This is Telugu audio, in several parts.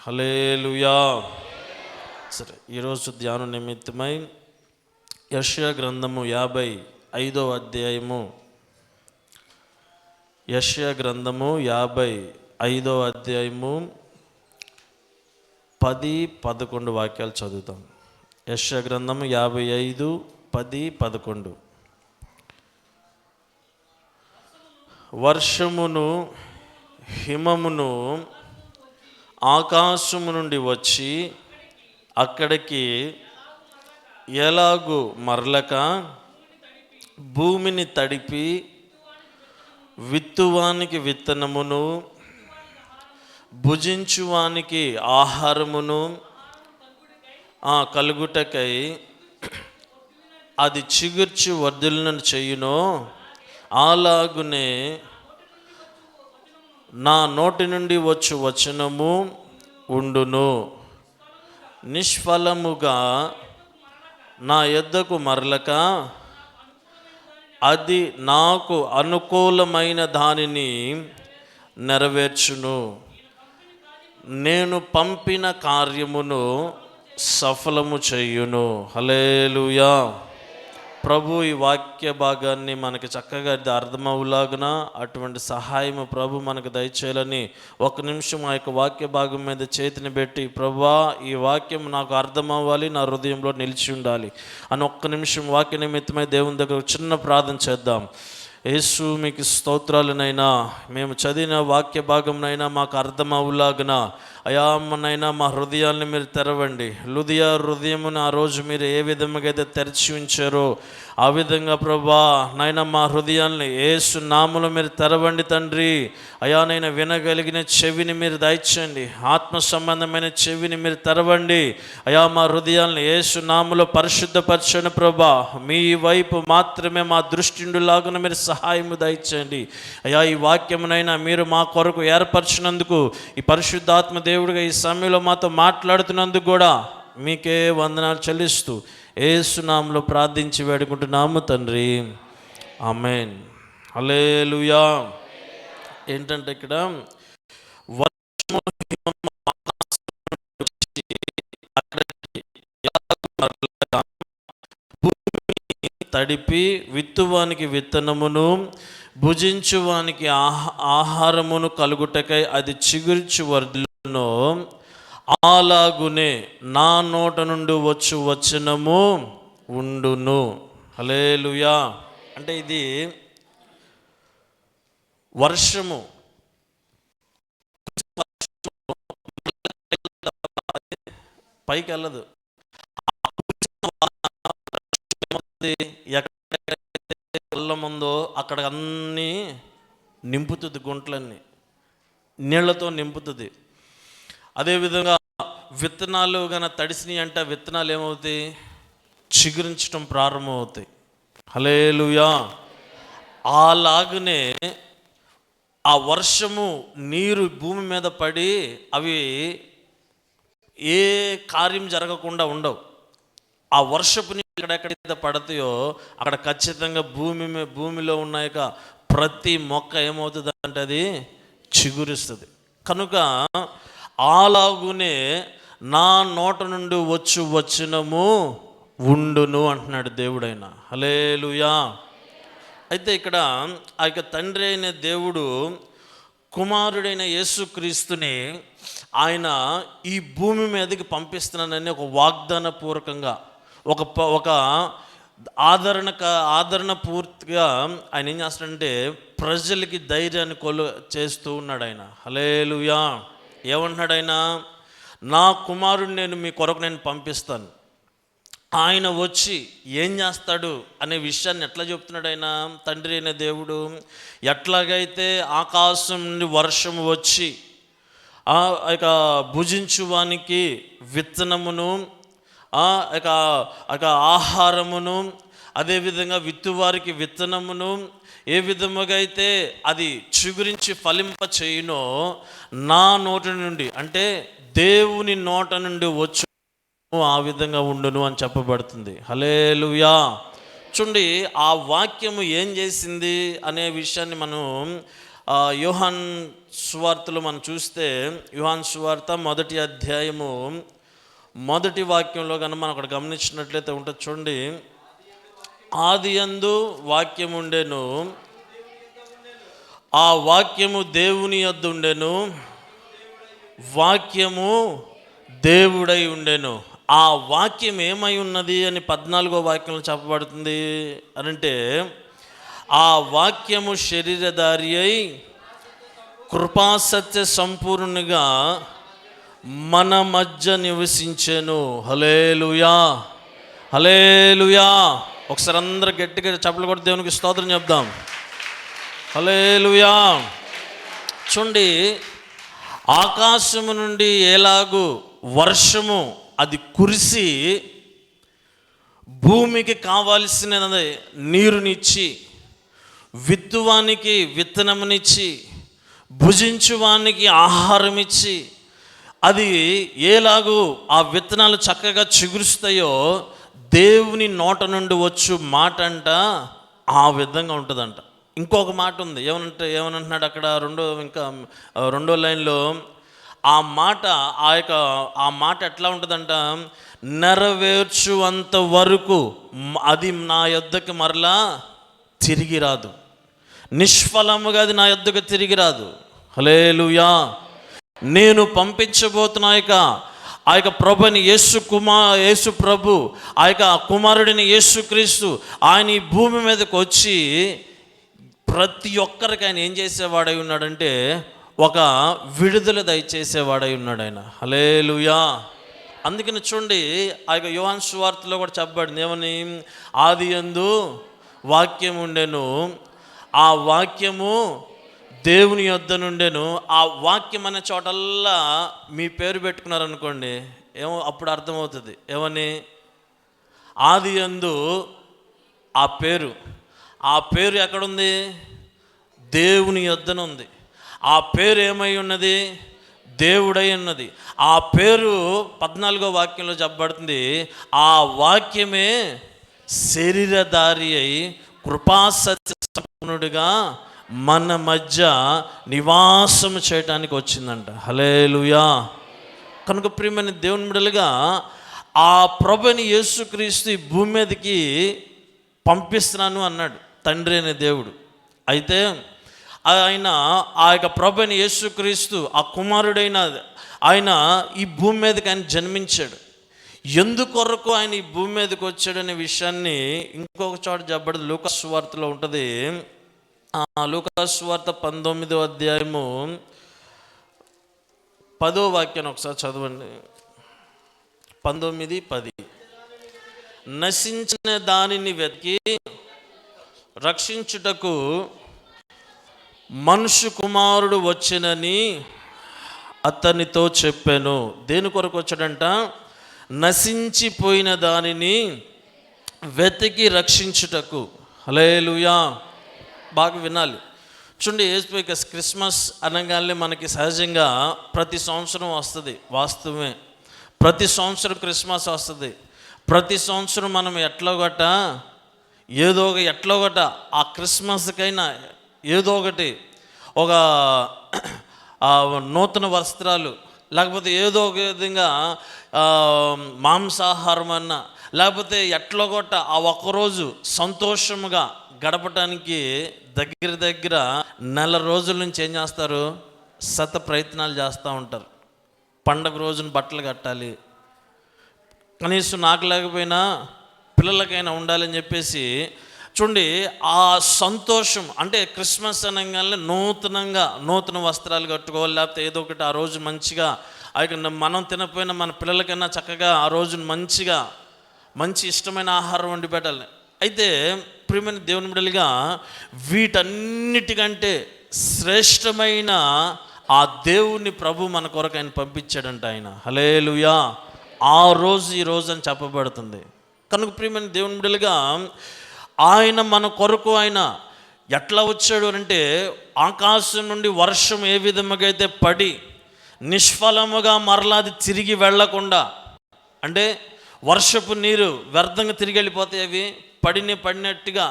హల్లెలూయా. సరే, ఈరోజు ధ్యానం నిమిత్తమై యెషయా గ్రంథము 55వ అధ్యాయము, యెషయా గ్రంథము 55వ అధ్యాయము 10-11 వాక్యాలు చదువుతాం. యెషయా గ్రంథము 55, 10, 11. వర్షమును హిమమును ఆకాశము నుండి వచ్చి అక్కడికి ఎలాగూ మరలక భూమిని తడిపి విత్తువానికి విత్తనమును భుజించువానికి ఆహారమును కలుగుటకై అది చిగుర్చి వర్ధిల్లును చేయునో, అలాగునే నా నోటి నుండి వచ్చు వచనము ఉండును. నిష్ఫలముగా నా యొద్దకు మరలక అది నాకు అనుకూలమైన దానిని నెరవేర్చును. నేను పంపిన కార్యమును సఫలము చేయును. హల్లెలూయా. ప్రభు ఈ వాక్య భాగాన్ని మనకి చక్కగా అర్థమవులాగున అటువంటి సహాయము ప్రభు మనకు దయచేయాలని ఒక నిమిషం ఆ యొక్క వాక్య భాగం మీద చేతిని పెట్టి, ప్రభువా ఈ వాక్యం నాకు అర్థమవ్వాలి, నా హృదయంలో నిలిచి ఉండాలి అని ఒక్క నిమిషం వాక్య నిమిత్తమై దేవుని దగ్గర చిన్న ప్రార్థన చేద్దాం. యేసు మీకు స్తోత్రాలనైనా, మేము చదివిన వాక్య భాగంనైనా మాకు అర్థమవులాగున అయామ్మనైనా మా హృదయాన్ని మీరు తెరవండి. లుదియా హృదయమును ఆ రోజు మీరు ఏ విధంగా అయితే తెరిచి ఉంచారో ఆ విధంగా ప్రభా నైనా మా హృదయాన్ని యేసు నామములో మీరు తెరవండి తండ్రి. అయా నైనా వినగలిగిన చెవిని మీరు దయచేయండి, ఆత్మ సంబంధమైన చెవిని మీరు తెరవండి. అయా మా హృదయాన్ని యేసు నామములో పరిశుద్ధపరచండి ప్రభా. మీ వైపు మాత్రమే మా దృష్టి ఉండులాగున మీరు సహాయము దయచేయండి. అయా ఈ వాక్యమునైనా మీరు మా కొరకు ఏర్పరిచినందుకు, ఈ పరిశుద్ధాత్మ దేవుడిగా ఈ సమయంలో మాతో మాట్లాడుతున్నందుకు కూడా మీకే వందనాలు చెల్లిస్తూ యేసు నామములో ప్రార్థించి వేడుకుంటున్నాము తండ్రి, ఆమేన్. హల్లెలూయా. ఏంటంటే ఇక్కడ తడిపి విత్తువానికి విత్తనమును భుజించువానికి ఆహారమును కలుగుటకై అది చిగుర్చి వర్ధిల్లును, అలాగునే నా నోట నుండి వచ్చు వచనము ఉండును. హల్లెలూయా. అంటే ఇది వర్షము పైకి వెళ్ళదు, ఎక్కడైతే వెళ్ళం ఉందో అక్కడ అన్నీ నింపుతుంది, గుంటలన్నీ నీళ్లతో నింపుతుంది. అదేవిధంగా విత్తనాలు కనుక తడిసినాయి అంటే విత్తనాలు ఏమవుతాయి? చిగురించడం ప్రారంభమవుతాయి. హల్లెలూయా. అలాగనే ఆ వర్షము నీరు భూమి మీద పడి అవి ఏ కార్యం జరగకుండా ఉండవు. ఆ వర్షపు నీళ్ళు ఎక్కడెక్కడైతే పడతాయో అక్కడ ఖచ్చితంగా భూమిలో ఉన్నాక ప్రతి మొక్క ఏమవుతుంది అంటే అది చిగురిస్తుంది. కనుక అలాగునే నా నోట నుండి వచ్చు వచనము ఉండును అంటున్నాడు దేవుడైన. హల్లెలూయా. అయితే ఇక్కడ ఆ యొక్క తండ్రి అయిన దేవుడు కుమారుడైన యేసుక్రీస్తుని ఆయన ఈ భూమి మీదకి పంపిస్తున్నానని ఒక వాగ్దాన పూర్వకంగా ఒక ఆదరణ పూర్తిగా ఆయన ఏం చేస్తాడంటే ప్రజలకి ధైర్యాన్ని చేస్తూ ఉన్నాడు ఆయన. హల్లెలూయా. ఏమంటున్నాడు ఆయన? నా కుమారుడిని నేను మీ కొరకు నేను పంపిస్తాను, ఆయన వచ్చి ఏం చేస్తాడు అనే విషయాన్ని ఎట్లా చెప్తున్నాడు ఆయన? తండ్రి అయిన దేవుడు ఎట్లాగైతే ఆకాశం నుండి వర్షం వచ్చి ఇక భుజించువానికి విత్తనమును ఇక ఆహారమును, అదేవిధంగా విత్తువారికి విత్తనమును ఏ విధముగా అయితే అది చిగురించి ఫలింప చేయునో, నా నోటి నుండి అంటే దేవుని నోట నుండి వచ్చు ఆ విధంగా ఉండును అని చెప్పబడుతుంది. హల్లెలూయా. చూడండి, ఆ వాక్యము ఏం చేసింది అనే విషయాన్ని మనం యోహాన్ సువార్తలో మనం చూస్తే, యోహాన్ సువార్త 1వ అధ్యాయము 1వ వాక్యంలో కనుక మనం అక్కడ గమనించినట్లయితే ఉంటుంది చూడండి. ఆదియందు వాక్యం ఉండెను, ఆ వాక్యము దేవుని యొద్ద ఉండెను, వాక్యము దేవుడై ఉండెను. ఆ వాక్యం ఏమై ఉన్నది అని 14వ వాక్యంలో చెప్పబడుతుంది అనంటే, ఆ వాక్యము శరీరధారి అయి కృపాసత్య సంపూర్ణునిగా మన మధ్య నివసించెను. హల్లెలూయా, హల్లెలూయా. ఒకసారి అందరూ గట్టిగా చప్పట్లు కొట్టి దేవునికి స్తోత్రం చెప్దాం. హల్లెలూయా. చూడండి, ఆకాశము నుండి ఎలాగూ వర్షము అది కురిసి భూమికి కావాల్సిన నీరునిచ్చి, విత్తువానికి విత్తనమునిచ్చి, భుజించువానికి ఆహారం ఇచ్చి, అది ఎలాగూ ఆ విత్తనాలు చక్కగా చిగురుస్తాయో దేవుని నోట నుండి వచ్చు మాట అంట ఆ విధంగా ఉంటుందంట. ఇంకొక మాట ఉంది, ఏమనంటున్నాడు అక్కడ రెండో లైన్లో, ఆ మాట ఆ మాట ఎట్లా ఉంటుందంట, నెరవేర్చువంత వరకు అది నా యొద్దకు మరలా తిరిగి రాదు, నిష్ఫలముగా అది నా యొద్దకు తిరిగి రాదు. హల్లెలూయా. నేను పంపించబోతున్నా ఆ యొక్క ప్రభుని యేసు ప్రభు, ఆ యొక్క కుమారుడిని యేసుక్రీస్తు, ఆయన ఈ భూమి మీదకి వచ్చి ప్రతి ఒక్కరికి ఆయన ఏం చేసేవాడై ఉన్నాడంటే ఒక విడుదల దయచేసేవాడై ఉన్నాడు ఆయన. హల్లెలూయా. అందుకని చూడండి, ఆ యొక్క యోహాను సువార్తలో కూడా చెప్పబడింది ఏమని, ఆదియందు వాక్యం ఉండెను, ఆ వాక్యము దేవుని యొద్ద నుండెను. ఆ వాక్యం అనే చోటల్లా మీ పేరు పెట్టుకున్నారనుకోండి, ఏమో అప్పుడు అర్థమవుతుంది. ఏమని, ఆదియందు ఆ పేరు ఎక్కడుంది? దేవుని యొద్దన ఉంది. ఆ పేరు ఏమై ఉన్నది? దేవుడై ఉన్నది. ఆ పేరు 14వ వాక్యంలో చెప్పబడుతుంది, ఆ వాక్యమే శరీరధారి అయి కృపాసత్య సంపూర్ణుడిగా మన మధ్య నివాసం చేయటానికి వచ్చిందంట. హల్లెలూయా. కనుక ప్రియమైన దేవుని బిడ్డలుగా, ఆ ప్రభుని యేసుక్రీస్తు ఈ భూమి మీదకి పంపిస్తున్నాను అన్నాడు తండ్రి అనే దేవుడు. అయితే ఆయన ఆ యొక్క ప్రభుని యేసుక్రీస్తు, ఆ కుమారుడైన ఆయన ఈ భూమి మీదకి ఆయన జన్మించాడు. ఎందుకొరకు ఆయన ఈ భూమి మీదకి వచ్చాడనే విషయాన్ని ఇంకొక చోట చెప్పబడింది, లూకా సువార్తలో ఉంటుంది. లూకా సువార్త 19వ అధ్యాయము 10వ వాక్యాన్ని ఒకసారి చదవండి. 19:10. నశించిన దానిని వెతికి రక్షించుటకు మనుష్య కుమారుడు వచ్చెనని అతనితో చెప్పాను. దేని కొరకు వచ్చాడంట? నశించిపోయిన దానిని వెతికి రక్షించుటకు. హల్లెలూయా. బాగా వినాలి. చూడండి, యేసు క్రిస్మస్ అనగానే మనకి సహజంగా ప్రతి సంవత్సరం వస్తుంది, వాస్తవమే. ప్రతి సంవత్సరం క్రిస్మస్ వస్తుంది. ప్రతి సంవత్సరం మనం ఎట్లా ఒకట ఆ క్రిస్మస్కైనా ఏదో ఒకటి, ఒక నూతన వస్త్రాలు, లేకపోతే ఏదో ఒక విధంగా మాంసాహారం అన్నా, లేకపోతే ఎట్లా కొట్ట ఆ ఒక్కరోజు సంతోషముగా గడపటానికి దగ్గర నెల రోజుల నుంచి ఏం చేస్తారు? ప్రయత్నాలు చేస్తూ ఉంటారు. పండగ రోజున బట్టలు కట్టాలి, కనీసం నాకు లేకపోయినా పిల్లలకైనా ఉండాలని చెప్పేసి. చూడండి, ఆ సంతోషం అంటే క్రిస్మస్ అనగానే నూతన వస్త్రాలు కట్టుకోవాలి, లేకపోతే ఏదో ఒకటి ఆ రోజు మంచిగా మనం తినకపోయినా మన పిల్లలకైనా చక్కగా ఆ రోజున మంచి ఇష్టమైన ఆహారం వండి పెట్టాలి. అయితే ప్రియమైన దేవుని బిడ్డలుగా, వీటన్నిటికంటే శ్రేష్టమైన ఆ దేవుని ప్రభు మన కొరకు ఆయన పంపించాడంట ఆయన. హల్లెలూయా. ఆ రోజు ఈ రోజు అని చెప్పబడుతుంది. కనుక ప్రియమైన దేవుని బిడ్డలుగా, ఆయన మన కొరకు ఆయన ఎట్లా వచ్చాడు అంటే, ఆకాశం నుండి వర్షం ఏ విధముగా అయితే పడి నిష్ఫలముగా మరలాది తిరిగి వెళ్లకుండా, అంటే వర్షపు నీరు వ్యర్థంగా తిరిగి వెళ్ళిపోతాయి, అవి పడినట్టుగా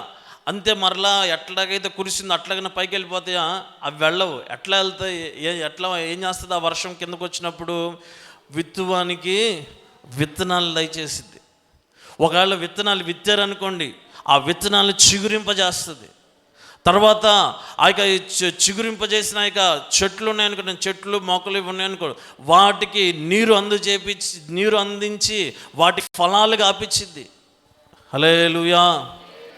అంతే మరలా ఎట్లాగైతే కురిసిందో అట్లాగైనా పైకి వెళ్ళిపోతాయా? అవి వెళ్ళవు. ఎట్లా వెళ్తాయి? ఎట్లా ఏం చేస్తుంది ఆ వర్షం కిందకు వచ్చినప్పుడు? విత్తువానికి విత్తనాలు దయచేసిద్ది. ఒకవేళ విత్తనాలు విత్తారనుకోండి, ఆ విత్తనాలు చిగురింపజేస్తుంది. తర్వాత ఆ యొక్క చిగురింపజేసిన యొక్క చెట్లు ఉన్నాయనుకో, చెట్లు మొక్కలు ఇవి ఉన్నాయనుకో, వాటికి నీరు అందించి వాటి ఫలాలుగా ఆపించిద్ది. హల్లెలూయా.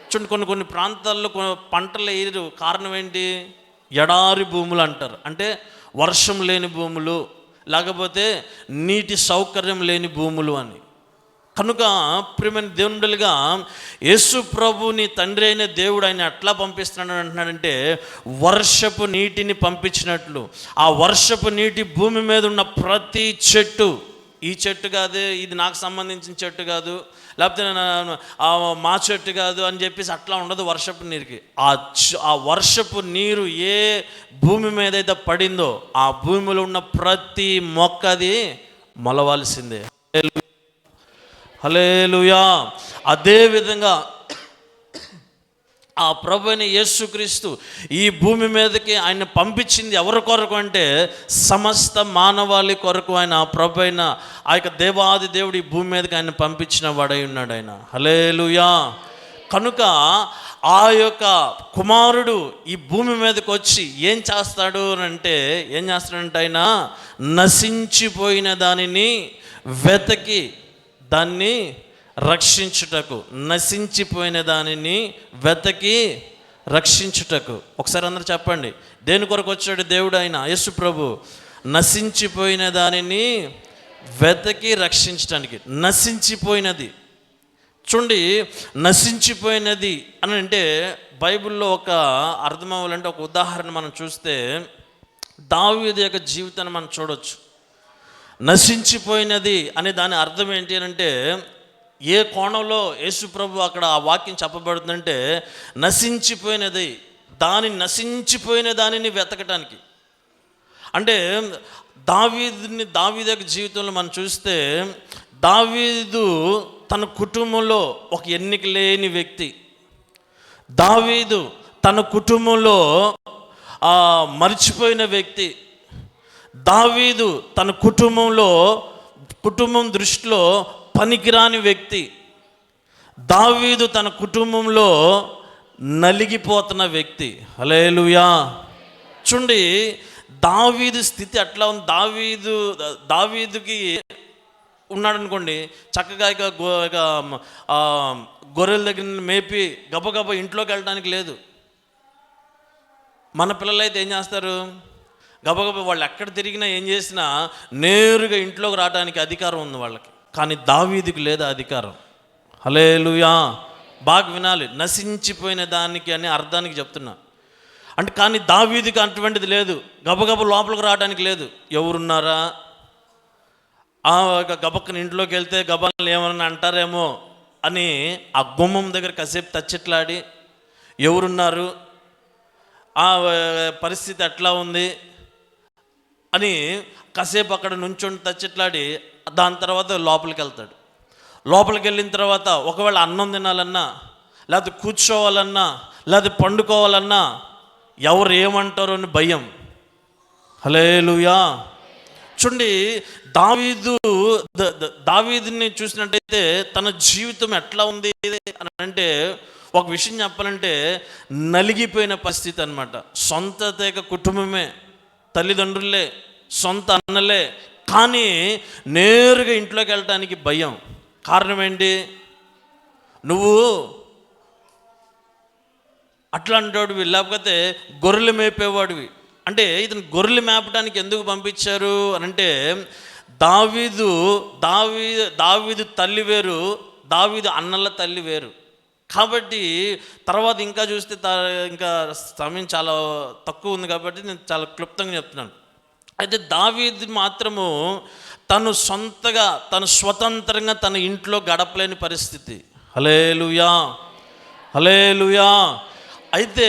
చూడండి, కొన్ని ప్రాంతాల్లో పంటలు వేయరు. కారణం ఏంటి? ఎడారి భూములు అంటారు. అంటే వర్షం లేని భూములు, లేకపోతే నీటి సౌకర్యం లేని భూములు అని. కనుక ప్రియమైన దేవుని బిడ్డలుగా, యేసు ప్రభుని తండ్రి అయిన దేవుడు ఆయన ఎట్లా పంపిస్తున్నాడు అంటున్నాడంటే, వర్షపు నీటిని పంపించినట్లు ఆ వర్షపు నీటి భూమి మీద ఉన్న ప్రతి చెట్టు, ఈ చెట్టు కాదు, ఇది నాకు సంబంధించిన చెట్టు కాదు, లేకపోతే మా చెట్టు కాదు అని చెప్పేసి అట్లా ఉండదు. వర్షపు నీరుకి ఆ వర్షపు నీరు ఏ భూమి మీద అయితే పడిందో ఆ భూమిలో ఉన్న ప్రతి మొక్క అది మొలవాల్సిందే. హల్లెలూయా. అదే విధంగా ఆ ప్రభువైన యేసుక్రీస్తు ఈ భూమి మీదకి ఆయన పంపించింది ఎవరి కొరకు అంటే, సమస్త మానవాళి కొరకు. ఆయన ప్రభు అయిన ఆ యొక్క దేవాది దేవుడు ఈ భూమి మీదకి ఆయన పంపించిన వాడై ఉన్నాడు ఆయన. హల్లెలూయా. కనుక ఆ యొక్క కుమారుడు ఈ భూమి మీదకి వచ్చి ఏం చేస్తాడు అంటే, ఆయన నశించిపోయిన దానిని వెతకి దాన్ని రక్షించుటకు, నశించిపోయిన దానిని వెతకి రక్షించుటకు. ఒకసారి అందరూ చెప్పండి, దేని కొరకు వచ్చాడు దేవుడు? ఆయన యేసు ప్రభు నశించిపోయిన దానిని వెతకి రక్షించడానికి. నశించిపోయినది చూడండి, నశించిపోయినది అని అంటే బైబిల్లో ఒక అర్థం అవ్వాలంటే ఒక ఉదాహరణ మనం చూస్తే దావీదు యొక్క జీవితాన్ని మనం చూడవచ్చు. నశించిపోయినది అనే దాని అర్థం ఏంటి అని అంటే, ఏ కోణంలో యేసు ప్రభు అక్కడ ఆ వాక్యం చెప్పబడుతుందంటే, నశించిపోయినది, నశించిపోయిన దానిని వెతకటానికి. అంటే దావీదు యొక్క జీవితంలో మనం చూస్తే, దావీదు తన కుటుంబంలో ఒక ఎన్నిక లేని వ్యక్తి. దావీదు తన కుటుంబంలో మర్చిపోయిన వ్యక్తి. దావీదు తన కుటుంబం దృష్టిలో పనికిరాని వ్యక్తి. దావీదు తన కుటుంబంలో నలిగిపోతున్న వ్యక్తి. హల్లెలూయా. చూడండి, దావీదు స్థితి ఎట్లా ఉంది? దావీదుకి ఉన్నాడు అనుకోండి, చక్కగా ఇక గొర్రెల దగ్గర మేపి గబగబ ఇంట్లోకి వెళ్ళడానికి లేదు. మన పిల్లలైతే ఏం చేస్తారు? గబగబ వాళ్ళు ఎక్కడ తిరిగినా ఏం చేసినా నేరుగా ఇంట్లోకి రావడానికి అధికారం ఉంది వాళ్ళకి. కానీ దావీదుకి లేదా అధికారం. హల్లెలూయా. బాగా వినాలి, నశించిపోయిన దానికి అనే అర్థానికి చెప్తున్నా. అంటే కానీ దావీదుకి అటువంటిది లేదు. గబగబ లోపలికి రావడానికి లేదు. ఎవరున్నారా, గబక్కని ఇంట్లోకి వెళ్తే గబాలను ఏమన్నా అంటారేమో అని ఆ గుమ్మం దగ్గర కాసేపు తచ్చిట్లాడి, ఎవరున్నారు, ఆ పరిస్థితి ఎట్లా ఉంది అని కాసేపు అక్కడ నుంచొని తచ్చిట్లాడి దాని తర్వాత లోపలికి వెళ్తాడు. లోపలికి వెళ్ళిన తర్వాత ఒకవేళ అన్నం తినాలన్నా, లేకపోతే కూర్చోవాలన్నా, లేకపోతే పండుకోవాలన్నా ఎవరు ఏమంటారో అని భయం. హల్లెలూయా. చూడండి, దావీదుని చూసినట్టయితే తన జీవితం ఎట్లా ఉంది అని అంటే, ఒక విషయం చెప్పాలంటే నలిగిపోయిన పరిస్థితి అన్నమాట. సొంత కుటుంబమే, తల్లిదండ్రులే, సొంత అన్నలే, కానీ నేరుగా ఇంట్లోకి వెళ్ళటానికి భయం. కారణం ఏంటి? నువ్వు అట్లాంటివాడివి, లేకపోతే గొర్రెలు మేపేవాడివి. అంటే ఇతను గొర్రెలు మేపడానికి ఎందుకు పంపించారు అని అంటే, దావీదు తల్లి వేరు, దావీదు అన్నల తల్లి వేరు. కాబట్టి తర్వాత ఇంకా చూస్తే ఇంకా సమయం చాలా తక్కువ ఉంది కాబట్టి నేను చాలా క్లుప్తంగా చెప్తున్నాను. అయితే దావీదు మాత్రము తను సొంతగా, తను స్వతంత్రంగా తన ఇంట్లో గడపలేని పరిస్థితి. హల్లెలూయా, హల్లెలూయా. అయితే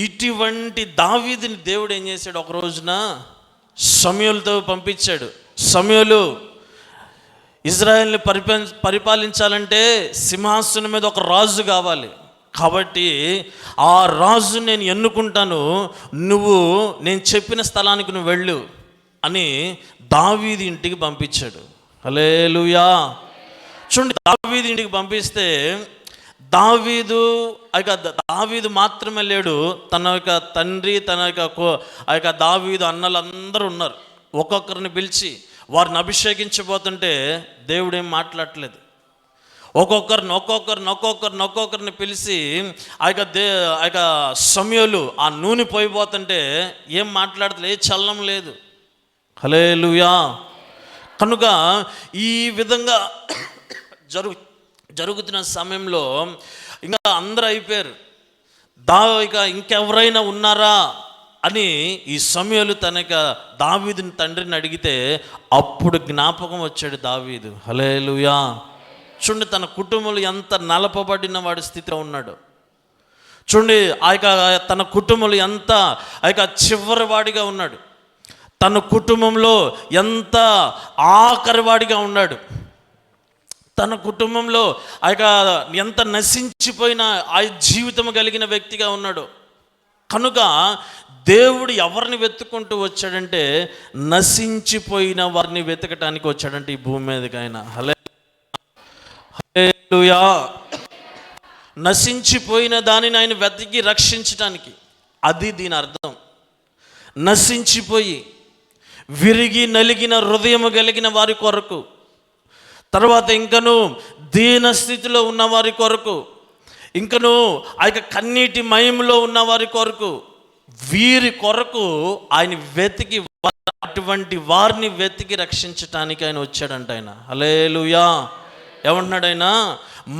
ఇటువంటి దావీదుని దేవుడు ఏం చేశాడు? ఒక రోజున సమూయేలుతో పంపించాడు. సమూయేలు, ఇజ్రాయెల్ని పరిపాలించాలంటే సింహాసనం మీద ఒక రాజు కావాలి. కాబట్టి ఆ రాజు నేను ఎన్నుకుంటాను, నువ్వు నేను చెప్పిన స్థలానికి నువ్వు వెళ్ళు అని దావీదు ఇంటికి పంపించాడు. హల్లెలూయా. చూడండి, దావీదు ఇంటికి పంపిస్తే దావీదు మాత్రమే లేడు, తన యొక్క తండ్రి, తన యొక్క దావీదు అన్నలందరూ ఉన్నారు. ఒక్కొక్కరిని పిలిచి వారిని అభిషేకించబోతుంటే దేవుడు ఏం మాట్లాడలేదు. ఒక్కొక్కరిని పిలిచి ఆ యొక్క సమయంలో ఆ నూనె పోయిపోతుంటే ఏం మాట్లాడలేదు, ఏ చలనం లేదు. హల్లెలూయా. కనుక ఈ విధంగా జరుగుతున్న సమయంలో ఇంకా అందరూ అయిపోయారు. ఇంకెవరైనా ఉన్నారా అని ఈ సమయంలో దావీదుని తండ్రిని అడిగితే అప్పుడు జ్ఞాపకం వచ్చాడు దావీదు. హల్లెలూయా. చూడండి, తన కుటుంబంలో ఎంత నలపబడిన వాడి స్థితిలో ఉన్నాడు. చూడండి, తన కుటుంబంలో ఎంత చివరి వాడిగా ఉన్నాడు, తన కుటుంబంలో ఎంత ఆఖరివాడిగా ఉన్నాడు, తన కుటుంబంలో ఎంత నశించిపోయిన ఆ జీవితం కలిగిన వ్యక్తిగా ఉన్నాడు. కనుక దేవుడు ఎవరిని వెతుక్కుంటూ వచ్చాడంటే నశించిపోయిన వారిని వెతకటానికి వచ్చాడంటే ఈ భూమి మీదకి ఆయన. హల్లెలూయా. నశించిపోయిన దానిని ఆయన వెతికి రక్షించటానికి, అది దీని అర్థం. నశించిపోయి విరిగి నలిగిన హృదయము కలిగిన వారి కొరకు, తర్వాత ఇంకను దీన స్థితిలో ఉన్న వారి కొరకు, ఇంకను కన్నీటి మయంలో ఉన్న వారి కొరకు, వీరి కొరకు ఆయన వెతికి అటువంటి వారిని వెతికి రక్షించటానికి ఆయన వచ్చాడంట ఆయన. హల్లెలూయా. ఏమంటున్నాడు ఆయన?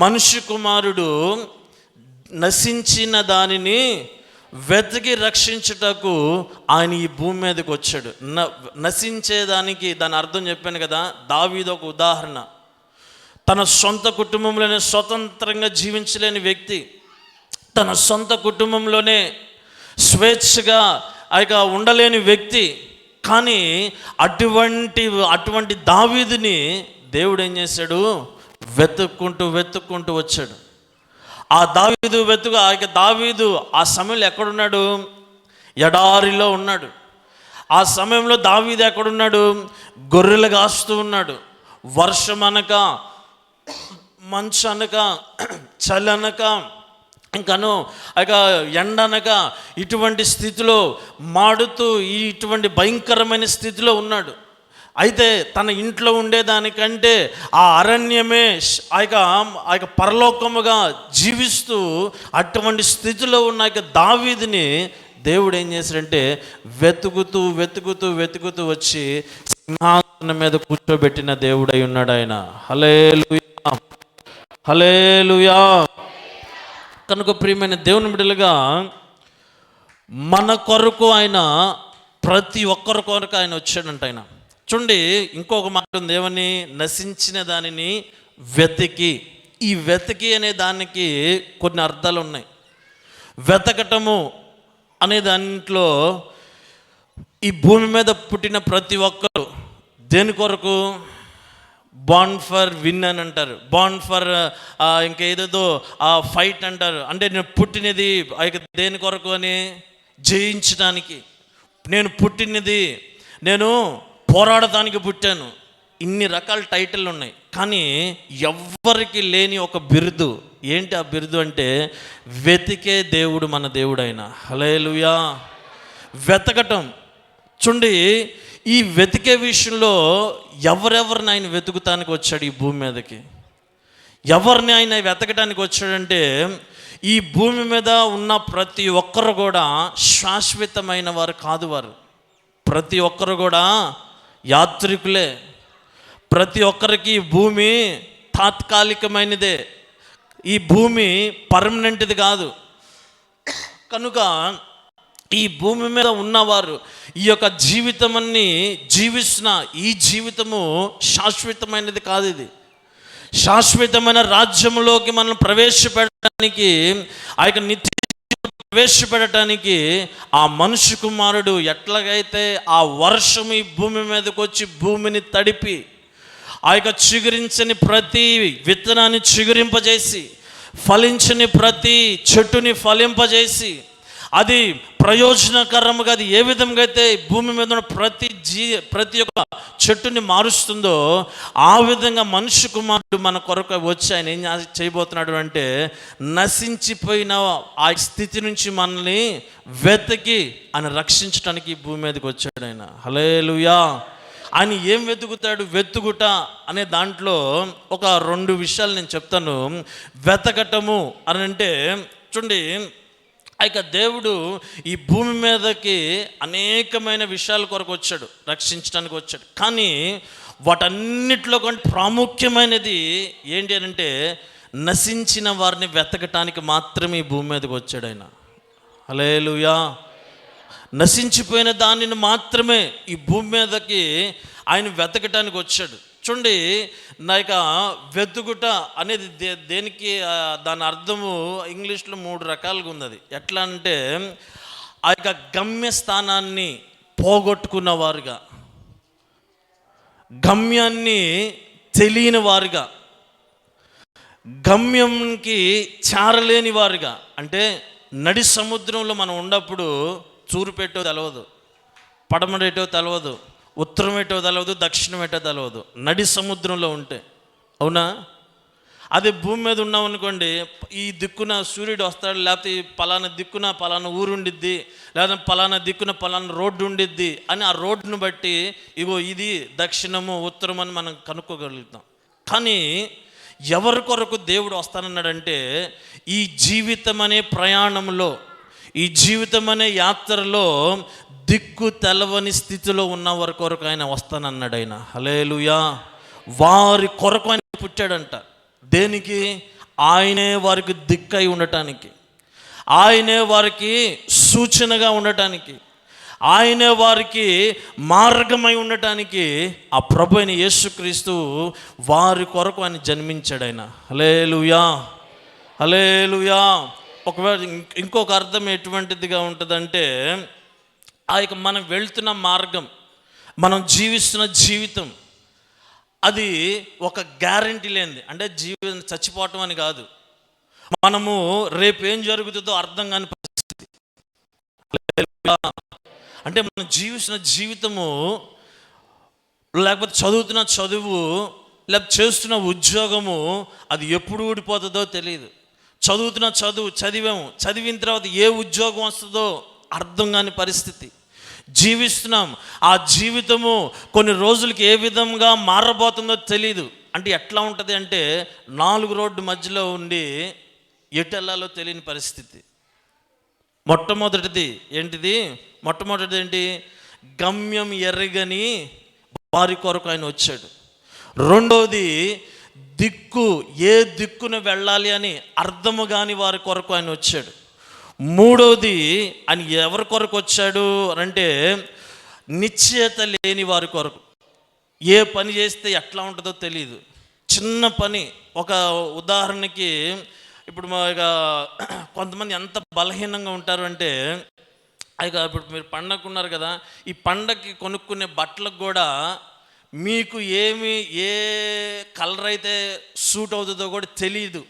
మనుష్య కుమారుడు నశించిన దానిని వెతికి రక్షించుటకు ఆయన ఈ భూమి మీదకి వచ్చాడు. నశించేదానికి దాని అర్థం చెప్పాను కదా, దావీదు ఒక ఉదాహరణ. తన సొంత కుటుంబంలోనే స్వతంత్రంగా జీవించలేని వ్యక్తి, తన సొంత కుటుంబంలోనే స్వేచ్ఛగా ఉండలేని వ్యక్తి. కానీ అటువంటి దావీదుని దేవుడు ఏం చేశాడు? వెతుక్కుంటూ వచ్చాడు. ఆ దావీదు ఆ సమయంలో ఎక్కడున్నాడు? ఎడారిలో ఉన్నాడు. ఆ సమయంలో దావీదు ఎక్కడున్నాడు? గొర్రెలు కాస్తూ ఉన్నాడు. వర్షం అనక, మంచు అనక, చలి అనక, ఇంకను ఎండనక, ఇటువంటి స్థితిలో మాడుతూ ఇటువంటి భయంకరమైన స్థితిలో ఉన్నాడు. అయితే తన ఇంట్లో ఉండేదానికంటే ఆ అరణ్యమే పరలోకముగా జీవిస్తూ అటువంటి స్థితిలో ఉన్న దావీదుని దేవుడు ఏం చేశాడంటే వెతుకుతూ వచ్చి సింహాసనం మీద కూర్చోబెట్టిన దేవుడై ఉన్నాడు ఆయన. హల్లెలూయా. హల్లెలూయా. కనుక ప్రియమైన దేవుని బిడ్డలుగా, మన కొరకు ఆయన, ప్రతి ఒక్కరి కొరకు ఆయన వచ్చాడంట ఆయన. చూడండి, ఇంకొక మాట ఉంది, ఏమని? నశించిన దానిని వెతికి. ఈ వెతికి అనే దానికి కొన్ని అర్థాలు ఉన్నాయి. వెతకటము అనే దాంట్లో ఈ భూమి మీద పుట్టిన ప్రతి ఒక్కరు దేని కొరకు? బాండ్ ఫర్ విన్ అని అంటారు, బాండ్ ఫర్ ఇంకేదేదో ఫైట్ అంటారు. అంటే నేను పుట్టినది దేని కొరకు అని? జయించడానికి. నేను పోరాడటానికి పుట్టాను. ఇన్ని రకాల టైటిల్ ఉన్నాయి, కానీ ఎవ్వరికి లేని ఒక బిరుదు. ఏంటి ఆ బిరుదు అంటే వెతికే దేవుడు మన దేవుడు ఆయన. హల్లెలూయా. వెతకటం. చూడండి, ఈ వెతికే విషయంలో ఎవరెవరిని ఆయన వెతుకుతానికి వచ్చాడు ఈ భూమి మీదకి? ఎవరిని ఆయన వెతకటానికి వచ్చాడంటే ఈ భూమి మీద ఉన్న ప్రతి ఒక్కరు కూడా శాశ్వతమైన వారు కాదు. వారు ప్రతి ఒక్కరు కూడా యాత్రికులే. ప్రతి ఒక్కరికి భూమి తాత్కాలికమైనదే, ఈ భూమి పర్మనెంట్ది కాదు. కనుక ఈ భూమి మీద ఉన్నవారు ఈ యొక్క జీవితాన్ని జీవిస్తున్న ఈ జీవితము శాశ్వతమైనది కాదు. ఇది శాశ్వతమైన రాజ్యంలోకి మనం ప్రవేశపెట్టడానికి, ఆ యొక్క నిత్య ప్రవేశపెట్టడానికి ఆ మనుష్య కుమారుడు ఎట్లాగైతే ఆ వర్షం ఈ భూమి మీదకి వచ్చి భూమిని తడిపి ఆ యొక్క చిగురించని ప్రతి విత్తనాన్ని చిగురింపజేసి ఫలించని ప్రతి చెట్టుని ఫలింపజేసి అది ప్రయోజనకరంగా అది ఏ విధంగా అయితే భూమి మీద ఉన్న ప్రతి ఒక్క చెట్టుని మారుస్తుందో ఆ విధంగా మనుష్య కుమారుడు మన కొరకు వచ్చి ఆయన ఏం చేయబోతున్నాడు అంటే నశించిపోయిన ఆ స్థితి నుంచి మనల్ని వెతికి ఆయన రక్షించడానికి ఈ భూమి మీదకి వచ్చాడు ఆయన. హల్లెలూయా. ఆయన ఏం వెతుకుట అనే దాంట్లో ఒక 2 విషయాలు నేను చెప్తాను. వెతకటము అని అంటే చూడండి, ఇక దేవుడు ఈ భూమి మీదకి అనేకమైన విషయాల కొరకు వచ్చాడు, రక్షించడానికి వచ్చాడు. కానీ వాటన్నిటిలో కంటే ప్రాముఖ్యమైనది ఏంటి అని అంటే నశించిన వారిని వెతకటానికి మాత్రమే ఈ భూమి మీదకి వచ్చాడు ఆయన. హల్లెలూయా. నశించిపోయిన దానిని మాత్రమే ఈ భూమి మీదకి ఆయన వెతకటానికి వచ్చాడు. చూడండి, నా యొక్క వెతుకుట అనేది దేనికి దాని అర్థము ఇంగ్లీష్లో 3 రకాలుగా ఉంది. అది ఎట్లా అంటే ఆ యొక్క గమ్యస్థానాన్ని పోగొట్టుకున్న వారుగా, గమ్యాన్ని తెలియని వారుగా, గమ్యంకి చేరలేని వారుగా. అంటే నడి సముద్రంలో మనం ఉన్నప్పుడు తూర్పు పెట్టో తెలవదు, పడమరేటో తెలవదు, ఉత్తరం ఏటో తెలవదు, దక్షిణం ఏటో తెలవదు. నడి సముద్రంలో ఉంటే, అవునా? అదే భూమి మీద ఉన్నాం అనుకోండి, ఈ దిక్కున సూర్యుడు వస్తాడు, లేకపోతే ఈ పలానా దిక్కున పలానా ఊరు ఉండిద్ది, లేదా పలానా దిక్కున పలానా రోడ్డు ఉండిద్ది అని ఆ రోడ్డును బట్టి ఇగో ఇది దక్షిణము ఉత్తరం అని మనం కనుక్కోగలుగుతాం. కానీ ఎవరి కొరకు దేవుడు వస్తానన్నాడంటే ఈ జీవితం అనే ప్రయాణంలో, ఈ జీవితం అనే యాత్రలో దిక్కు తెలవని స్థితిలో ఉన్న వారి కొరకు ఆయన వస్తానన్నాడు ఆయన. హల్లెలూయా. వారి కొరకు ఆయన పుట్టాడంట. దేనికి? ఆయనే వారికి దిక్కై ఉండటానికి, ఆయనే వారికి సూచనగా ఉండటానికి, ఆయనే వారికి మార్గమై ఉండటానికి ఆ ప్రభు అయిన యేసుక్రీస్తు వారి కొరకు ఆయన జన్మించాడు ఆయన. హల్లెలూయా. హల్లెలూయా. ఒకవేళ ఇంకొక అర్థం ఎటువంటిదిగా ఉంటుందంటే ఆ యొక్క మనం వెళ్తున్న మార్గం, మనం జీవిస్తున్న జీవితం అది ఒక గ్యారంటీ లేనిది. అంటే చచ్చిపోవటం అని కాదు, మనము రేపు ఏం జరుగుతుందో అర్థం కాని పరిస్థితి. అంటే మనం జీవిస్తున్న జీవితము, లేకపోతే చదువుతున్న చదువు, లేకపోతే చేస్తున్న ఉద్యోగము అది ఎప్పుడు ఊడిపోతుందో తెలియదు. చదువుతున్న చదివిన తర్వాత ఏ ఉద్యోగం వస్తుందో అర్థం కాని పరిస్థితి. జీవిస్తున్నాం, ఆ జీవితము కొన్ని రోజులకి ఏ విధంగా మారబోతుందో తెలియదు. అంటే ఎట్లా ఉంటుంది అంటే 4 రోడ్డు మధ్యలో ఉండి ఎటు వెళ్ళాలో తెలియని పరిస్థితి. మొట్టమొదటిది ఏంటి? గమ్యం ఎరగని వారి కొరకు ఆయన వచ్చాడు. రెండోది ఏ దిక్కున వెళ్ళాలి అని అర్థము కాని వారి కొరకు ఆయన వచ్చాడు. మూడోది ఆయన ఎవరి కొరకు వచ్చాడు అంటే నిశ్చయత లేని వారి కొరకు. ఏ పని చేస్తే ఎట్లా ఉంటుందో తెలియదు. చిన్న పని, ఒక ఉదాహరణకి ఇప్పుడు కొంతమంది ఎంత బలహీనంగా ఉంటారు అంటే ఇప్పుడు మీరు పండగకున్నారు కదా, ఈ పండగకి కొనుక్కునే బట్టలకు కూడా మీకు ఏ కలర్ అయితే సూట్ అవుతుందో కూడా తెలియదు.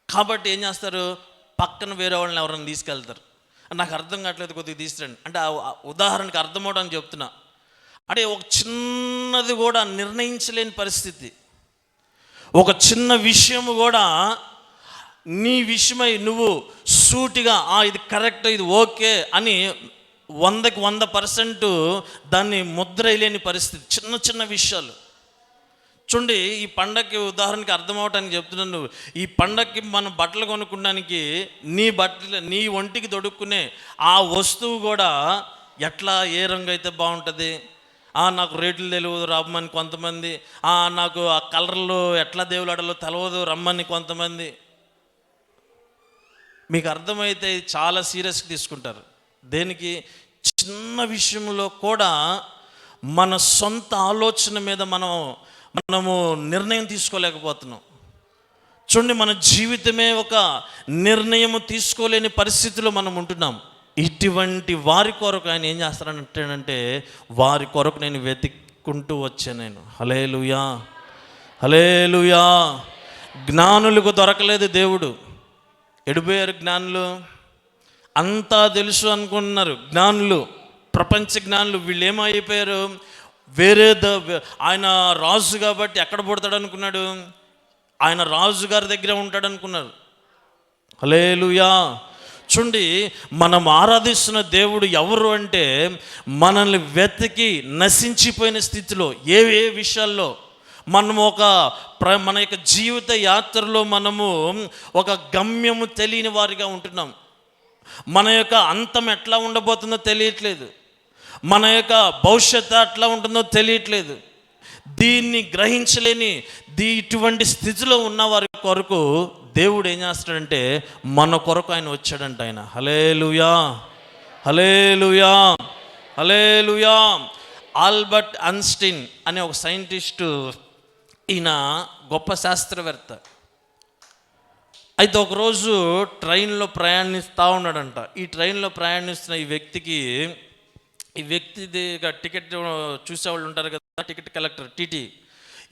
కాబట్టి ఏం చేస్తారు, పక్కన వేరే వాళ్ళని ఎవరైనా తీసుకెళ్తారు. నాకు అర్థం కావట్లేదు, కొద్దిగా తీసుకురండి అంటే ఆ ఉదాహరణకి అర్థం అవడానికి చెప్తున్నా. అంటే ఒక చిన్నది కూడా నిర్ణయించలేని పరిస్థితి. ఒక చిన్న విషయము కూడా నీ విషయమై నువ్వు సూటిగా ఇది కరెక్ట్, ఇది ఓకే అని 100కి 100% దాన్ని ముద్ర వేయలేని పరిస్థితి. చిన్న విషయాలు చూడండి. ఈ పండగకి ఉదాహరణకి అర్థం అవటానికి చెప్తున్నాను. ఈ పండగకి మనం బట్టలు కొనుక్కోడానికి నీ ఒంటికి దొడుక్కునే ఆ వస్తువు కూడా ఎట్లా, ఏ రంగు అయితే బాగుంటుంది, నాకు రేట్లు తెలియదు రమ్మని కొంతమంది, నాకు ఆ కలర్లు ఎట్లా దేవులాడాలో తెలవదు రమ్మని కొంతమంది. మీకు అర్థమైతే చాలా సీరియస్గా తీసుకుంటారు. దేనికి? చిన్న విషయంలో కూడా మన సొంత ఆలోచన మీద మనము నిర్ణయం తీసుకోలేకపోతున్నాం. చూడండి, మన జీవితమే ఒక నిర్ణయం తీసుకోలేని పరిస్థితిలో మనం ఉంటున్నాం. ఇటువంటి వారి కొరకు ఆయన ఏం చేస్తారంటే వారి కొరకు నేను వెతుక్కుంటూ వచ్చాను నేను. హల్లెలూయా. హల్లెలూయా. జ్ఞానులకు దొరకలేదు దేవుడు. ఎడిపోయారు జ్ఞానులు? అంతా తెలుసు అనుకుంటున్నారు జ్ఞానులు, ప్రపంచ జ్ఞానులు. వీళ్ళు ఏమైపోయారు? ఆయన రాజు కాబట్టి ఎక్కడ పుడతాడు అనుకున్నాడు? ఆయన రాజు గారి దగ్గర ఉంటాడు అనుకున్నారు. హల్లెలూయా. చూడండి, మనం ఆరాధిస్తున్న దేవుడు ఎవరు అంటే, మనల్ని వెతికి నశించిపోయిన స్థితిలో ఏ విషయాల్లో మనము మన యొక్క జీవిత యాత్రలో మనము ఒక గమ్యము తెలియని వారిగా ఉంటున్నాం. మన యొక్క అంతం ఎట్లా ఉండబోతుందో తెలియట్లేదు, మన యొక్క భవిష్యత్తు ఎట్లా ఉంటుందో తెలియట్లేదు. దీన్ని గ్రహించలేని ఇటువంటి స్థితిలో ఉన్న వారి కొరకు దేవుడు ఏం చేస్తాడంటే, మన కొరకు ఆయన వచ్చాడంట. ఆయన హల్లెలూయా, హల్లెలూయా, హల్లెలూయా. ఆల్బర్ట్ ఐన్స్టీన్ అనే ఒక సైంటిస్టు, ఈయన గొప్ప శాస్త్రవేత్త. అయితే ఒకరోజు ట్రైన్లో ప్రయాణిస్తూ ఉన్నాడంట. ఈ ట్రైన్లో ప్రయాణిస్తున్న ఈ వ్యక్తికి టికెట్ చూసేవాళ్ళు ఉంటారు కదా, టికెట్ కలెక్టర్, టీటీ.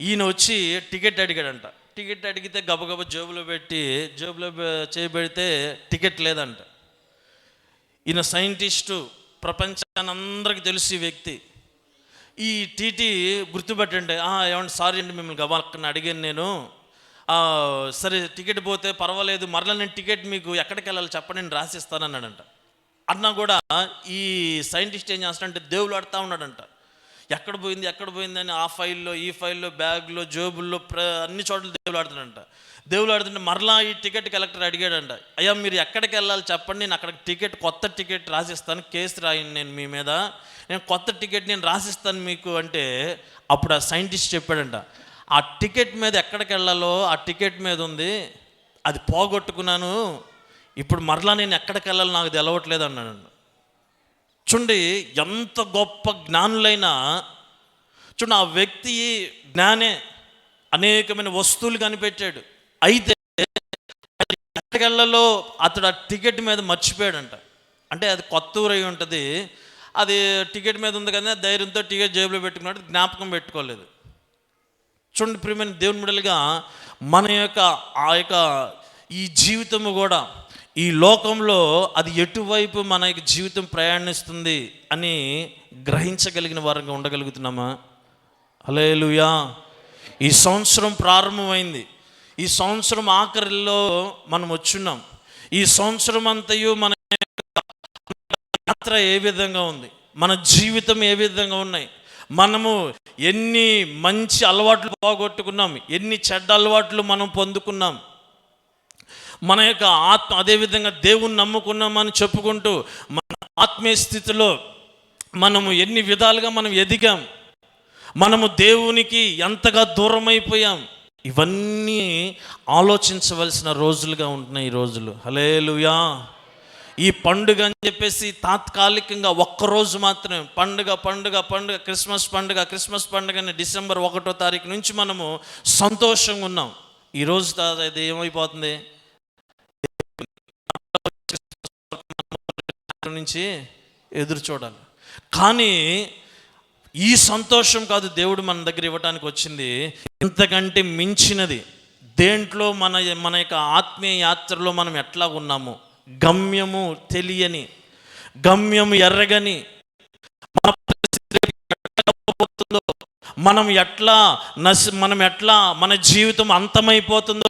ఈయన వచ్చి టికెట్ అడిగాడంట. టికెట్ అడిగితే గబగబా జేబులో చేయబెడితే టికెట్ లేదంట. ఈయన సైంటిస్టు, ప్రపంచాన్ని అందరికీ తెలుసు ఈ వ్యక్తి. ఈ టీటీ గుర్తుపెట్టండి, ఏమంటే సారీ అండి, మిమ్మల్ని గబాక్కన అడిగాను నేను, సరే టికెట్ పోతే పర్వాలేదు, మరలా నేను టికెట్ మీకు ఎక్కడికి వెళ్ళాలి చెప్పండి, నేను రాసిస్తాను అన్నాడంట. అన్నా కూడా ఈ సైంటిస్ట్ ఏం చేస్తాడంటే దేవుడు ఆడుతూ ఉన్నాడంట. ఎక్కడ పోయింది అని ఆ ఫైల్లో, ఈ ఫైల్లో, బ్యాగ్లో, జేబుల్లో, అన్ని చోట్ల దేవుడు ఆడుతాడంట. దేవుడు ఆడుతుంటే మరలా ఈ టికెట్ కలెక్టర్ అడిగాడంట, అయ్యా మీరు ఎక్కడికి వెళ్ళాలి చెప్పండి, నేను అక్కడికి కొత్త టికెట్ రాసిస్తాను, కేసు రాయండి నేను మీ మీద, నేను కొత్త టికెట్ నేను రాసిస్తాను మీకు అంటే, అప్పుడు ఆ సైంటిస్ట్ చెప్పాడంట, ఆ టికెట్ మీద ఎక్కడికి వెళ్ళాలో ఆ టికెట్ మీద ఉంది, అది పోగొట్టుకున్నాను, ఇప్పుడు మరలా నేను ఎక్కడికి వెళ్ళాలో నాకు తెలవట్లేదు అన్నాడు. చూడండి, ఎంత గొప్ప జ్ఞానులైనా చూడండి, ఆ వ్యక్తి జ్ఞానే అనేకమైన వస్తువులు కనిపెట్టాడు. అయితే ఎక్కడికి వెళ్ళాలో అతడు ఆ టికెట్ మీద మర్చిపోయాడంట. అంటే అది కొత్త ఊరై ఉంటుంది, అది టికెట్ మీద ఉంది కదా, ధైర్యంతో టికెట్ జేబులో పెట్టుకున్నాడు, జ్ఞాపకం పెట్టుకోలేదు. చూడండి ప్రియమైన దేవుని బిడ్డలుగా, మన యొక్క ఈ జీవితము కూడా ఈ లోకంలో అది ఎటువైపు మన యొక్క జీవితం ప్రయాణిస్తుంది అని గ్రహించగలిగిన వారంగా ఉండగలుగుతున్నామా? హల్లెలూయా. ఈ సంవత్సరం ప్రారంభమైంది, ఈ సంవత్సరం ఆఖరిలో మనం వచ్చున్నాం. ఈ సంవత్సరం అంతయు మన యాత్ర ఏ విధంగా ఉంది, మన జీవితం ఏ విధంగా ఉన్నాయి, మనము ఎన్ని మంచి అలవాట్లు పోగొట్టుకున్నాం, ఎన్ని చెడ్డ అలవాట్లు మనం పొందుకున్నాం, మన యొక్క ఆత్మ అదేవిధంగా దేవుణ్ణి నమ్ముకున్నామని చెప్పుకుంటూ మన ఆత్మీయ స్థితిలో మనము ఎన్ని విధాలుగా మనం ఎదిగాం, మనము దేవునికి ఎంతగా దూరం అయిపోయాం, ఇవన్నీ ఆలోచించవలసిన రోజులుగా ఉంటున్నాయి ఈ రోజులు. హల్లెలూయా. ఈ పండుగ అని చెప్పేసి తాత్కాలికంగా ఒక్కరోజు మాత్రమే పండుగ క్రిస్మస్ పండుగని డిసెంబర్ 1వ తారీఖు నుంచి మనము సంతోషంగా ఉన్నాం. ఈరోజు అది ఏమైపోతుంది నుంచి ఎదురు చూడాలి. కానీ ఈ సంతోషం కాదు దేవుడు మన దగ్గర ఇవ్వటానికి వచ్చింది, ఇంతకంటే మించినది. దేంట్లో మన యొక్క ఆత్మీయ యాత్రలో మనం ఎట్లా ఉన్నాము, గమ్యము తెలియని, గమ్యము ఎర్రగని, మనం ఎట్లా మన జీవితం అంతమైపోతుందో,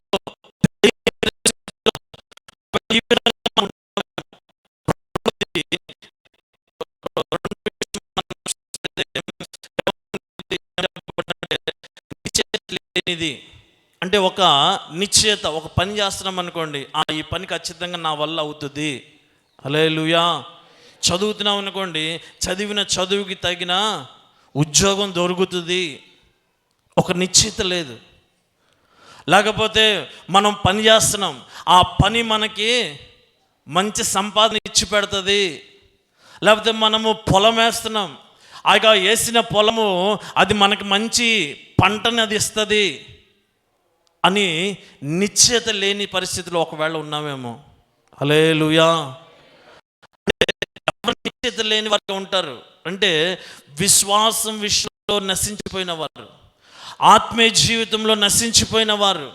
అంటే ఒక నిశ్చయత, ఒక పని చేస్తున్నాం అనుకోండి, ఈ పని ఖచ్చితంగా నా వల్ల అవుతుంది. హల్లెలూయా. చదువుతున్నాం అనుకోండి, చదివిన చదువుకి తగిన ఉద్యోగం దొరుకుతుంది, ఒక నిశ్చయత లేదు. లేకపోతే మనం పని చేస్తున్నాం, ఆ పని మనకి మంచి సంపాదన ఇచ్చి పెడుతుంది. లేకపోతే మనము పొలం వేస్తున్నాం, వేసిన పొలము అది మనకి మంచి పంటని అది ఇస్తుంది అని నిశ్చయత లేని పరిస్థితిలో ఒకవేళ ఉన్నామేమో. హల్లెలూయా. ఎవరు నిశ్చయత లేని వారు ఉంటారు అంటే, విశ్వాసం విషయంలో నశించిపోయిన వారు, ఆత్మీయ జీవితంలో నశించిపోయిన వారు,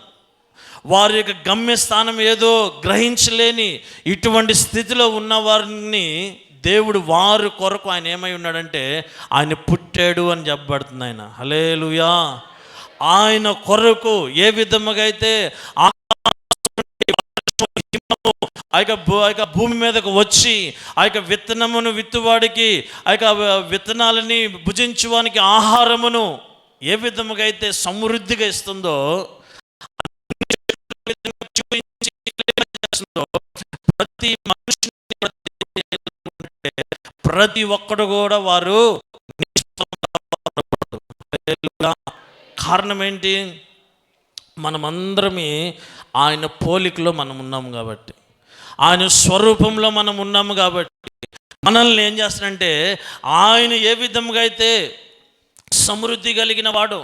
వారి యొక్క గమ్యస్థానం ఏదో గ్రహించలేని ఇటువంటి స్థితిలో ఉన్న వారిని దేవుడు వారి కొరకు ఆయన ఏమై ఉన్నాడంటే ఆయన పుట్టాడు అని చెప్పబడుతుంది. ఆయన హల్లెలూయా. ఆయన కొరకు ఏ విధముగా అయితే ఆ యొక్క భూమి మీదకు వచ్చి ఆ యొక్క విత్తనమును విత్తువాడికి ఆ యొక్క విత్తనాలని భుజించువానికి ఆహారమును ఏ విధముగా అయితే సమృద్ధిగా ఇస్తుందో, ప్రతి మనిషి ప్రతి ఒక్కడు కూడా వారు కారణం ఏంటి? మనమందరమే ఆయన పోలికలో మనం ఉన్నాము కాబట్టి, ఆయన స్వరూపంలో మనం ఉన్నాము కాబట్టి మనల్ని ఏం చేస్తాడంటే ఆయన ఏ విధంగా అయితే సమృద్ధి కలిగిన వాడు,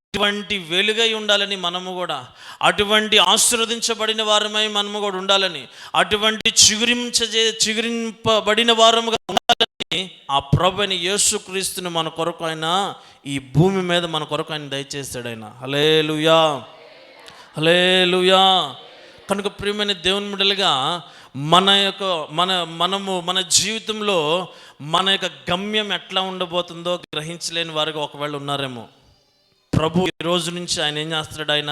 అటువంటి వెలుగై ఉండాలని మనము కూడా, అటువంటి ఆశీర్వదించబడిన వారమై మనము కూడా ఉండాలని, అటువంటి చిగురింపబడిన వారముగా ఉండాలని ఆ ప్రభువైన యేసుక్రీస్తుని మన కొరకు ఆయన ఈ భూమి మీద మన కొరకు ఆయన దయచేస్తాడు. ఆయన హల్లెలూయా, హల్లెలూయా. కనుక ప్రియమైన దేవుని బిడ్డలుగా మన జీవితంలో మన యొక్క గమ్యం ఎట్లా ఉండబోతుందో గ్రహించలేని వారుగా ఒకవేళ ఉన్నారేమో. ప్రభు ఈ రోజు నుంచి ఆయన ఏం చేస్తాడు? ఆయన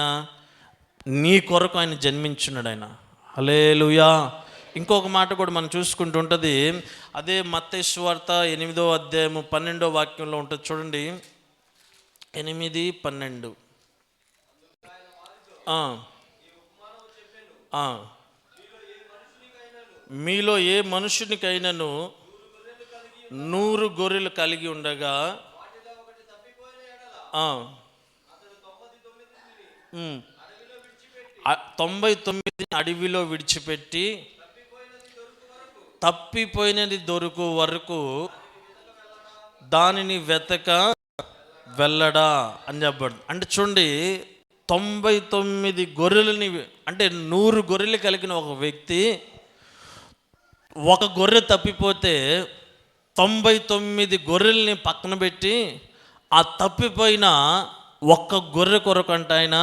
నీ కొరకు ఆయన జన్మించున్నాడు. ఆయన హల్లెలూయా. ఇంకొక మాట కూడా మనం చూసుకుంటూ ఉంటుంది. అదే మత్తయి సువార్త 8వ అధ్యాయము 12వ వాక్యంలో ఉంటుంది. చూడండి, 8:12. మీలో ఏ మనుషునికైనాను 100 గొర్రెలు కలిగి ఉండగా 99 అడవిలో విడిచిపెట్టి తప్పిపోయినది దొరుకు వరకు దానిని వెతక వెళ్ళడా అని చెప్పాడు. అంటే చూడండి, 99 గొర్రెలని, అంటే 100 గొర్రెలు కలిగిన ఒక వ్యక్తి ఒక గొర్రె తప్పిపోతే 99 గొర్రెల్ని పక్కన పెట్టి ఆ తప్పిపోయిన ఒక్క గొర్రె కొరకు అంటే ఆయన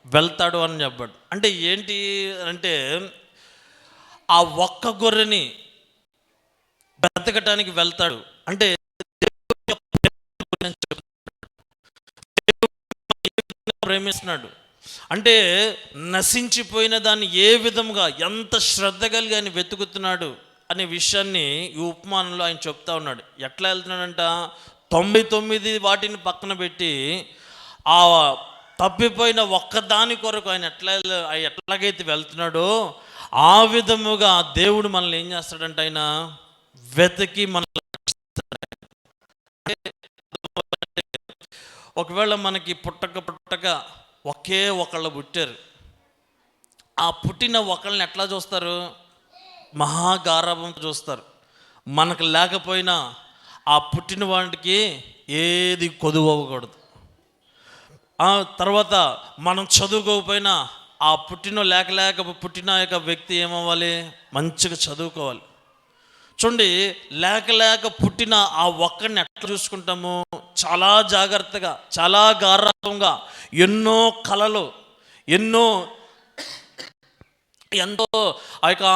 వెళ్తాడు అని చెప్పాడు. అంటే ఏంటి అంటే ఆ ఒక్క గొర్రెని బ్రతకటానికి వెళ్తాడు. అంటే ప్రేమిస్తున్నాడు. అంటే నశించిపోయిన దాన్ని ఏ విధంగా ఎంత శ్రద్ధ కలిగి ఆయన వెతుకుతున్నాడు అనే విషయాన్ని ఈ ఉపమానంలో ఆయన చెప్తా ఉన్నాడు. ఎట్లా వెళ్తున్నాడంట? 99 వాటిని పక్కన పెట్టి ఆ తప్పిపోయిన ఒక్కదాని కొరకు ఆయన ఎట్లాగైతే వెళ్తున్నాడో ఆ విధముగా దేవుడు మనల్ని ఏం చేస్తాడంట? ఆయన వెతికి మనల్ని. ఒకవేళ మనకి పుట్టక ఒకే ఒకళ్ళు పుట్టారు. ఆ పుట్టిన ఒకళ్ళని ఎట్లా చూస్తారు? మహాగారాభంతో చూస్తారు. మనకు లేకపోయినా ఆ పుట్టిన వాడికి ఏది కొదువు అవ్వకూడదు. ఆ తర్వాత మనం చదువుకోకపోయినా ఆ లేక పుట్టిన యొక్క వ్యక్తి ఏమవ్వాలి? మంచిగా చదువుకోవాలి. చూడండి, లేక పుట్టిన ఆ ఒక్కడిని ఎట్లా చూసుకుంటాము? చాలా జాగ్రత్తగా, చాలా గారాభంగా, ఎన్నో కలలు, ఎంతో ఆ యొక్క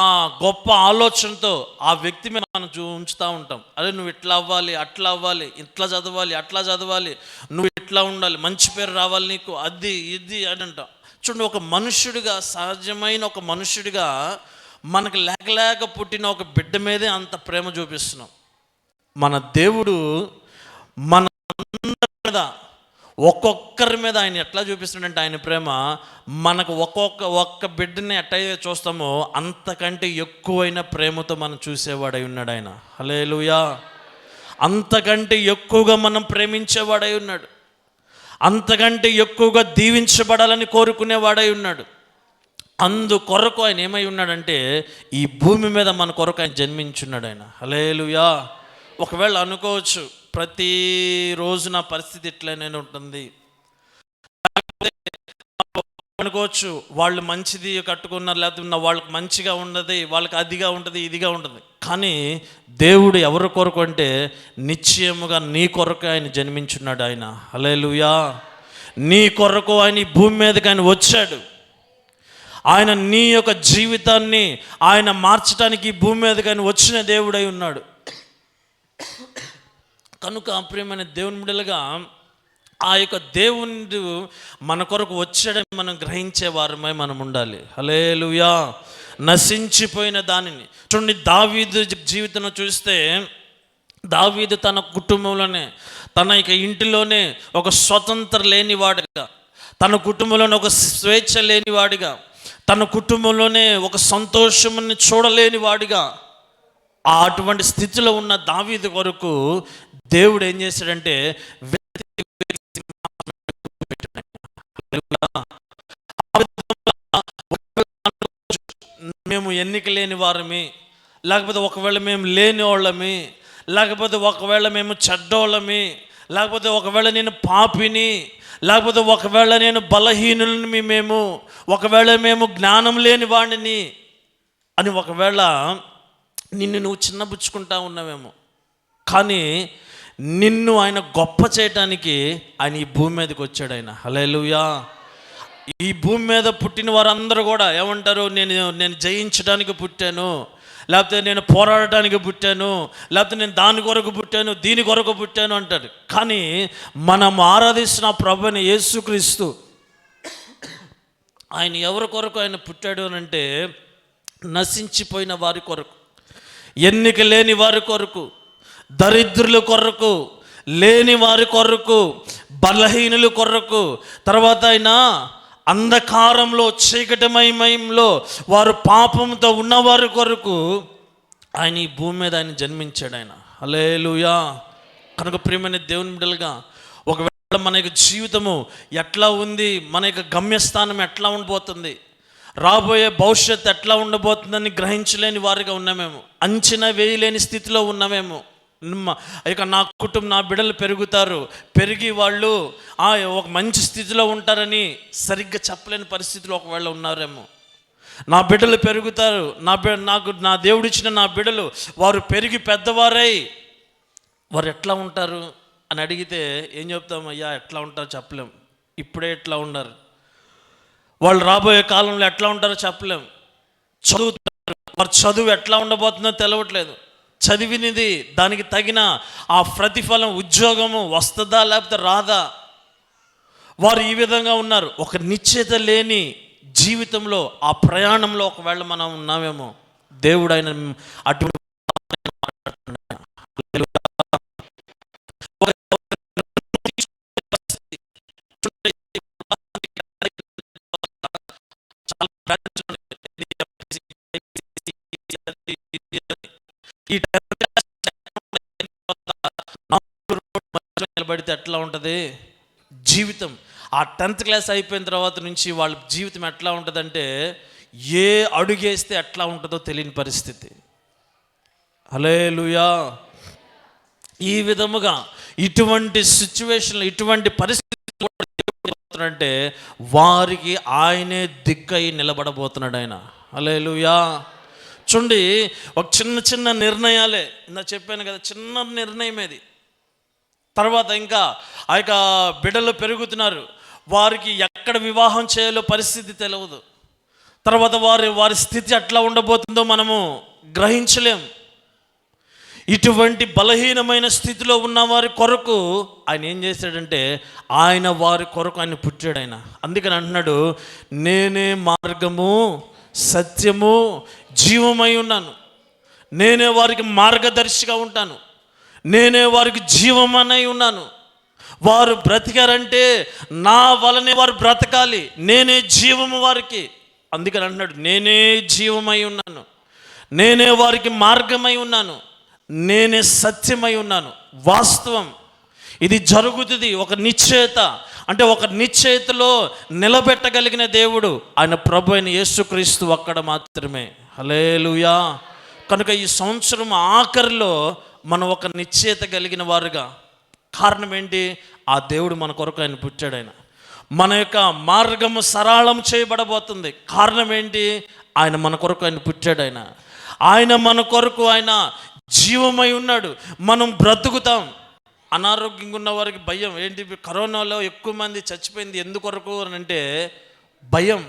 గొప్ప ఆలోచనతో ఆ వ్యక్తి మీద మనం ఉంచుతూ ఉంటాం. అదే నువ్వు ఇట్లా అవ్వాలి, అట్లా అవ్వాలి, ఇట్లా చదవాలి, అట్లా చదవాలి, నువ్వు ఇట్లా ఉండాలి, మంచి పేరు రావాలి నీకు, అది ఇది అని అంటాం. చూడండి, ఒక మనుష్యుడిగా, సహజమైన ఒక మనుష్యుడిగా మనకు లేక పుట్టిన ఒక బిడ్డ మీదే అంత ప్రేమ చూపిస్తున్నాం. మన దేవుడు మన మీద, ఒక్కొక్కరి మీద ఆయన ఎట్లా చూపిస్తున్నాడంటే ఆయన ప్రేమ, మనకు ఒక్క బిడ్డని ఎట్లయితే చూస్తామో అంతకంటే ఎక్కువైన ప్రేమతో మనం చూసేవాడై ఉన్నాడు ఆయన. హల్లెలూయా. అంతకంటే ఎక్కువగా మనం ప్రేమించేవాడై ఉన్నాడు. అంతకంటే ఎక్కువగా దీవించబడాలని కోరుకునేవాడై ఉన్నాడు. అందుకొరకు ఆయన ఏమై ఉన్నాడంటే ఈ భూమి మీద మన కొరకు ఆయన జన్మించున్నాడు. ఆయన హల్లెలూయా. ఒకవేళ అనుకోవచ్చు, ప్రతిరోజు నా పరిస్థితి ఇట్లనే ఉంటుంది, అనుకోవచ్చు వాళ్ళు మంచిది కట్టుకున్నారు, లేకపోతే వాళ్ళకి మంచిగా ఉన్నది, వాళ్ళకి అదిగా ఉంటుంది, ఇదిగా ఉంటుంది. కానీ దేవుడు ఎవరి కొరకు అంటే నిశ్చయముగా నీ కొరకు ఆయన జన్మించున్నాడు. ఆయన హల్లెలూయా, నీ కొరకు ఆయన ఈ భూమి మీదకి ఆయన వచ్చాడు. ఆయన నీ యొక్క జీవితాన్ని ఆయన మార్చడానికి ఈ భూమి మీదకి ఆయన వచ్చిన దేవుడై ఉన్నాడు. కనుక ప్రియమైన దేవుని బిడ్డలుగా ఆ యొక్క దేవుడు మన కొరకు వచ్చాడని మనం గ్రహించే వారమై మనం ఉండాలి. హల్లెలూయా. నశించిపోయిన దానిని చూడండి, దావీదు జీవితం చూస్తే దావీదు తన కుటుంబంలోనే, తన యొక్క ఇంటిలోనే ఒక స్వతంత్ర లేనివాడిగా, తన కుటుంబంలోనే ఒక స్వేచ్ఛ లేనివాడిగా, తన కుటుంబంలోనే ఒక సంతోషముని చూడలేని వాడిగా, అటువంటి స్థితిలో ఉన్న దావీదు కొరకు దేవుడు ఏం చేశాడంటే మేము ఎన్నిక లేని వారమి, లేకపోతే ఒకవేళ మేము లేని వాళ్ళమి, లేకపోతే ఒకవేళ మేము చెడ్డోళ్ళమి, లేకపోతే ఒకవేళ నేను పాపిని, లేకపోతే ఒకవేళ నేను బలహీనులని, మేము ఒకవేళ మేము జ్ఞానం లేని వాడిని అని ఒకవేళ నిన్ను నువ్వు చిన్నబుచ్చుకుంటా ఉన్నావేమో. కానీ నిన్ను ఆయన గొప్ప చేయటానికి ఆయన ఈ భూమి మీదకి వచ్చాడు. ఆయన హల్లెలూయా. ఈ భూమి మీద పుట్టిన వారందరూ కూడా ఏమంటారు, నేను జయించడానికి పుట్టాను, లేకపోతే నేను పోరాడటానికి పుట్టాను, లేకపోతే నేను దాని కొరకు పుట్టాను, దీని కొరకు పుట్టాను అంటారు. కానీ మనం ఆరాధిస్తున్న ప్రభువైన యేసుక్రీస్తు ఆయన ఎవరి కొరకు ఆయన పుట్టాడు అని అంటే నశించిపోయిన వారి కొరకు, ఎన్నిక లేని వారి కొరకు, దరిద్రుల కొరకు, లేని వారి కొరకు, బలహీనుల కొరకు, తర్వాత ఆయన అంధకారంలో చీకటిమయంలో వారు పాపంతో ఉన్నవారి కొరకు ఆయన ఈ భూమి మీద ఆయన జన్మించాడు. ఆయన హల్లెలూయా. కనుక ప్రియమైన దేవుని బిడ్డలుగా ఒకవేళ మన యొక్క జీవితము ఎట్లా ఉంది, మన యొక్క గమ్యస్థానం ఎట్లా ఉండబోతుంది, రాబోయే భవిష్యత్తు ఎట్లా ఉండబోతుందని గ్రహించలేని వారిగా ఉన్నామేమో, అంచనా వేయలేని స్థితిలో ఉన్నామేమో. ఇక నా కుటుంబం, నా బిడ్డలు పెరుగుతారు, పెరిగి వాళ్ళు ఒక మంచి స్థితిలో ఉంటారని సరిగ్గా చెప్పలేని పరిస్థితిలో ఒకవేళ ఉన్నారేమో. నా బిడ్డలు పెరుగుతారు, నా దేవుడిచ్చిన నా బిడ్డలు వారు పెరిగి పెద్దవారై వారు ఎట్లా ఉంటారు అని అడిగితే ఏం చెప్తాం? అయ్యా ఎట్లా ఉంటారో చెప్పలేం, ఇప్పుడే ఎట్లా ఉన్నారు, వాళ్ళు రాబోయే కాలంలో ఎట్లా ఉంటారో చెప్పలేం. చదువుతారు, వారి చదువు ఎట్లా ఉండబోతుందో తెలవట్లేదు. చదివినది దానికి తగిన ఆ ప్రతిఫలం, ఉద్యోగము వస్తుందా లేకపోతే రాదా, వారు ఈ విధంగా ఉన్నారు. ఒక నిశ్చయత లేని జీవితంలో ఆ ప్రయాణంలో ఒకవేళ మనం ఉన్నామేమో. దేవుడు ఆయన అటువంటి నిలబడితే ఎట్లా ఉంటుంది జీవితం. ఆ 10th క్లాస్ అయిపోయిన తర్వాత నుంచి వాళ్ళ జీవితం ఎట్లా ఉంటుందంటే ఏ అడుగేస్తే ఎట్లా ఉంటుందో తెలియని పరిస్థితి. హల్లెలూయా. ఈ విధముగా ఇటువంటి సిచ్యువేషన్లు, ఇటువంటి పరిస్థితులు అంటే వారికి ఆయనే దిక్కై నిలబడబోతున్నాడు ఆయన. హల్లెలూయా. చూడండి, ఒక చిన్న నిర్ణయాలే ఇందా చెప్పాను కదా, చిన్న నిర్ణయం ఇది. తర్వాత ఇంకా ఆ యొక్క బిడ్డలు పెరుగుతున్నారు, వారికి ఎక్కడ వివాహం చేయాలో పరిస్థితి తెలియదు. తర్వాత వారి స్థితి ఎట్లా ఉండబోతుందో మనము గ్రహించలేం. ఇటువంటి బలహీనమైన స్థితిలో ఉన్న వారి కొరకు ఆయన ఏం చేశాడంటే ఆయన వారి కొరకు ఆయన పుట్టాడు. ఆయన అందుకని అంటున్నాడు, నేనే మార్గము, సత్యము, జీవమై ఉన్నాను. నేనే వారికి మార్గదర్శిగా ఉంటాను, నేనే వారికి జీవమనై ఉన్నాను. వారు బ్రతికారంటే నా వలనే వారు బ్రతకాలి, నేనే జీవము వారికి. అందుకని అంటున్నాడు, నేనే జీవమై ఉన్నాను, నేనే వారికి మార్గమై ఉన్నాను, నేనే సత్యమై ఉన్నాను. వాస్తవం ఇది జరుగుతుంది. ఒక నిశ్చయత అంటే ఒక నిశ్చయతలో నిలబెట్టగలిగిన దేవుడు ఆయన ప్రభు అయిన యేసుక్రీస్తు ఒక్కడ మాత్రమే. హల్లెలూయా. కనుక ఈ సంవత్సరం ఆఖరిలో మనం ఒక నిశ్చయత కలిగిన వారుగా, కారణం ఏంటి? ఆ దేవుడు మన కొరకు ఆయన పుట్టాడు. ఆయన మన యొక్క మార్గము సరళం చేయబడబోతుంది. కారణం ఏంటి? ఆయన మన కొరకు ఆయన పుట్టాడు. ఆయన మన కొరకు ఆయన జీవమై ఉన్నాడు. మనం బ్రతుకుతాం. అనారోగ్యంగా ఉన్న వారికి భయం ఏంటి? కరోనాలో ఎక్కువ మంది చచ్చిపోయింది ఎందుకొరకు అని అంటే భయం.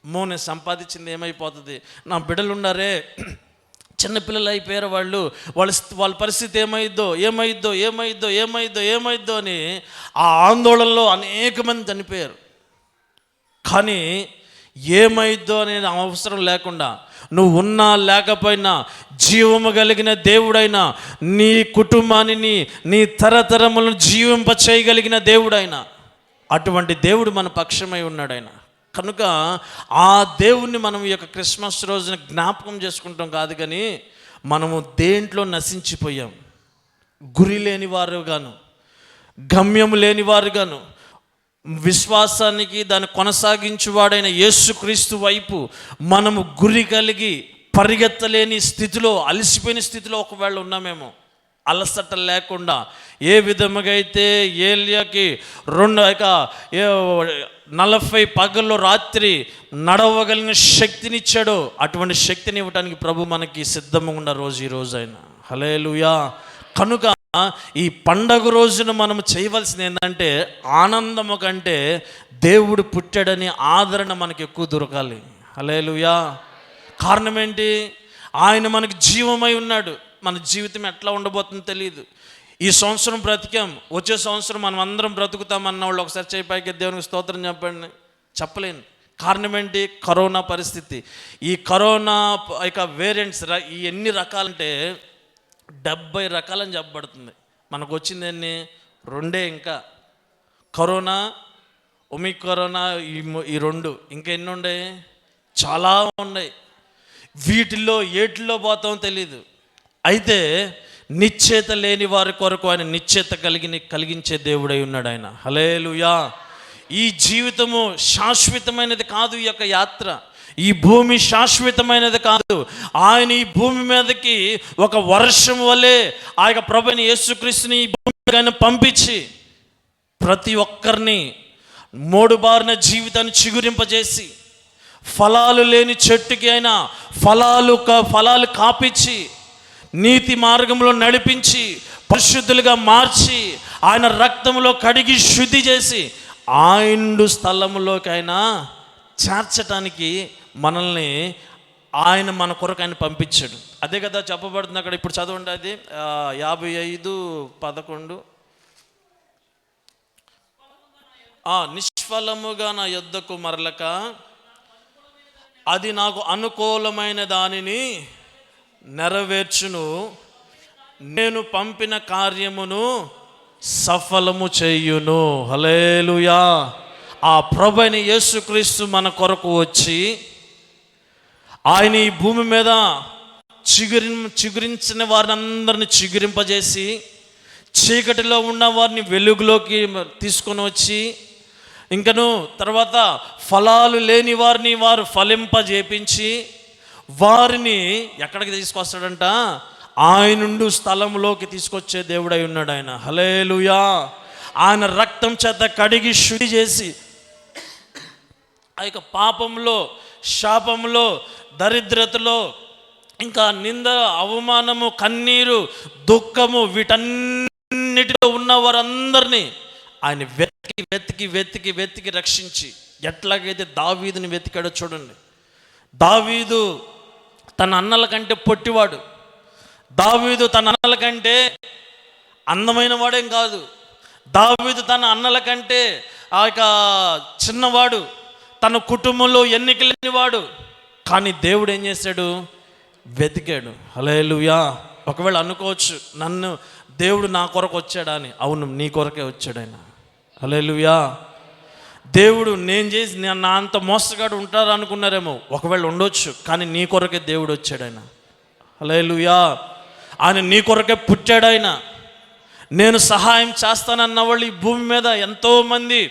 నేను సంపాదించింది ఏమైపోతుంది, నా బిడ్డలు ఉన్నారే చిన్నపిల్లలు అయిపోయారు, వాళ్ళ పరిస్థితి ఏమైద్దో అని ఆ ఆందోళనలో అనేక మంది చనిపోయారు. కానీ ఏమైద్దో అనేది అవసరం లేకుండా, నువ్వు ఉన్నా లేకపోయినా జీవము కలిగిన దేవుడైనా నీ కుటుంబాన్ని నీ తరతరములను జీవింప చేయగలిగిన దేవుడైనా, అటువంటి దేవుడు మన పక్షమై ఉన్నాడు. కనుక ఆ దేవుణ్ణి మనం ఈ యొక్క క్రిస్మస్ రోజున జ్ఞాపకం చేసుకుంటాం కాదు, కానీ మనము దేంట్లో నశించిపోయాం. గురి లేని వారుగాను, గమ్యం లేని వారుగాను, విశ్వాసానికి దాన్ని కొనసాగించువాడైన యేసుక్రీస్తు వైపు మనము గురి కలిగి పరిగెత్తలేని స్థితిలో, అలసిపోయిన స్థితిలో ఒకవేళ ఉన్నామేమో. అలసట లేకుండా ఏ విధముగా అయితే ఏలియాకి 40 పగల్లో రాత్రి నడవగలిగిన శక్తినిచ్చాడో, అటువంటి శక్తిని ఇవ్వడానికి ప్రభు మనకి సిద్ధంగా ఉన్న రోజు ఈ రోజు అయినా. హల్లెలూయా. కనుక ఈ పండగ రోజున మనం చేయవలసింది ఏంటంటే, ఆనందము కంటే దేవుడు పుట్టాడని ఆదరణ మనకి ఎక్కువ దొరకాలి. హల్లెలూయా. కారణం ఏంటి? ఆయన మనకి జీవమై ఉన్నాడు. మన జీవితం ఎట్లా ఉండబోతుందో తెలియదు. ఈ సంవత్సరం బ్రతికాం, వచ్చే సంవత్సరం మనం అందరం బ్రతుకుతామన్న వాళ్ళు ఒకసారి చేయి పైకి దేవునికి స్తోత్రం చెప్పండి. చెప్పలేను. కారణం ఏంటి? కరోనా పరిస్థితి. ఈ కరోనా ఇక వేరియంట్స్ ఈ ఎన్ని రకాలంటే 70 రకాలని చెప్పబడుతుంది. మనకు వచ్చింది ఎన్ని? 2. ఇంకా కరోనా, ఒమిక్రోనా, ఈ 2. ఇంకా ఎన్ని ఉన్నాయి? చాలా ఉన్నాయి. వీటిల్లో ఏటిల్లో పోతామో తెలీదు. అయితే నిశ్చేత లేని వారి కొరకు ఆయన నిశ్చేత కలిగించే దేవుడై ఉన్నాడు ఆయన. హల్లెలూయా. ఈ జీవితము శాశ్వతమైనది కాదు. ఈ యొక్క యాత్ర, ఈ భూమి శాశ్వతమైనది కాదు. ఆయన ఈ భూమి మీదకి ఒక వర్షం వలె ఆ యొక్క ప్రభుని యేసుక్రీస్తుని ఈ భూమి ఆయన పంపించి ప్రతి ఒక్కరిని మోడుబారిన జీవితాన్ని చిగురింపజేసి, ఫలాలు లేని చెట్టుకి అయినా ఫలాలు కాపించి, నీతి మార్గంలో నడిపించి, పరిశుద్ధులుగా మార్చి, ఆయన రక్తంలో కడిగి శుద్ధి చేసి ఆయన స్థలంలోకి ఆయన చేర్చడానికి మనల్ని ఆయన మన కొరకు ఆయన పంపించాడు. అదే కదా చెప్పబడుతుంది అక్కడ. ఇప్పుడు చదవండి, అది 55:11. నిష్ఫలముగా నా యొద్దకు మరలక అది నాకు అనుకూలమైన దానిని నెరవేర్చును, నేను పంపిన కార్యమును సఫలము చేయును. హల్లెలూయా. ఆ ప్రభువైన యేసుక్రీస్తు మన కొరకు వచ్చి ఆయన ఈ భూమి మీద చిగురించిన వారిని అందరిని చిగురింపజేసి, చీకటిలో ఉన్న వారిని వెలుగులోకి తీసుకొని వచ్చి, ఇంకను తర్వాత ఫలాలు లేని వారిని వారు ఫలింపజేపించి, వారిని ఎక్కడికి తీసుకొస్తాడంట? ఆయనుండు స్థలంలోకి తీసుకొచ్చే దేవుడై ఉన్నాడు ఆయన. హల్లెలూయా. ఆయన రక్తం చేత కడిగి శుద్ధి చేసి, ఆ యొక్క పాపంలో, శాపంలో, దరిద్రతలో, ఇంకా నింద, అవమానము, కన్నీరు, దుఃఖము, వీటన్నిటిలో ఉన్న వారందరినీ ఆయన వెతికి రక్షించి, ఎట్లాగైతే దావీదుని వెతికాడో చూడండి. దావీదు తన అన్నల కంటే పొట్టివాడు. దావీదు తన అన్నల కంటే అందమైన వాడేం కాదు. దావీదు తన అన్నల కంటే ఆ యొక్క చిన్నవాడు, తన కుటుంబంలో ఎన్నిక లేనివాడు. కానీ దేవుడు ఏం చేశాడు? వెతికాడు. హల్లెలూయా. ఒకవేళ అనుకోవచ్చు, నన్ను దేవుడు నా కొరకు వచ్చాడా అని. అవును, నీ కొరకే వచ్చాడు ఆయన. హల్లెలూయా. దేవుడు నా అంత మోసగాడు ఉంటారు అనుకున్నారేమో, ఒకవేళ ఉండొచ్చు, కానీ నీ కొరకే దేవుడు వచ్చాడు ఆయన. హల్లెలూయా. ఆయన నీ కొరకే పుట్టాడు ఆయన. నేను సహాయం చేస్తానన్న వాళ్ళు ఈ భూమి మీద ఎంతోమంది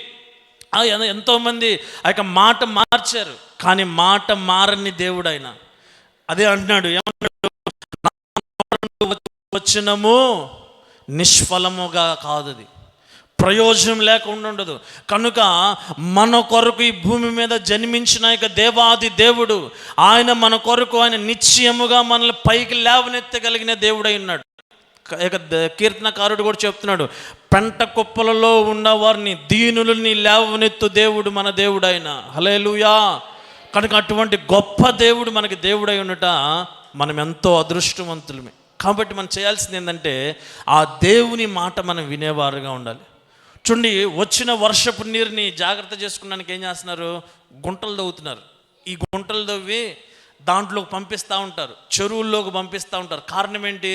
ఆ యొక్క మాట మార్చారు, కానీ మాట మారని దేవుడు ఆయన. అదే అంటున్నాడు, వచ్చినము నిష్ఫలముగా కాదు, అది ప్రయోజనం లేకుండా ఉండదు. కనుక మన కొరకు ఈ భూమి మీద జన్మించిన ఇక దేవాది దేవుడు, ఆయన మన కొరకు ఆయన నిశ్చయముగా మనల్ని పైకి లేవనెత్తగలిగిన దేవుడై ఉన్నాడు. ఇక కీర్తనకారుడు కూడా చెప్తున్నాడు, పెంట కుప్పలలో ఉన్న వారిని దీనులని లేవనెత్తు దేవుడు మన దేవుడైన. హల్లెలూయా. కనుక అటువంటి గొప్ప దేవుడు మనకి దేవుడై ఉన్నట మనం ఎంతో అదృష్టవంతులమే. కాబట్టి మనం చేయాల్సింది ఏంటంటే ఆ దేవుని మాట మనం వినేవారుగా ఉండాలి. చూడండి, వచ్చిన వర్షపు నీరుని జాగ్రత్త చేసుకున్నానికి ఏం చేస్తున్నారు? గుంటలు తవ్వుతున్నారు. ఈ గుంటలు తవ్వి దాంట్లోకి పంపిస్తూ ఉంటారు, చెరువుల్లోకి పంపిస్తూ ఉంటారు. కారణం ఏంటి?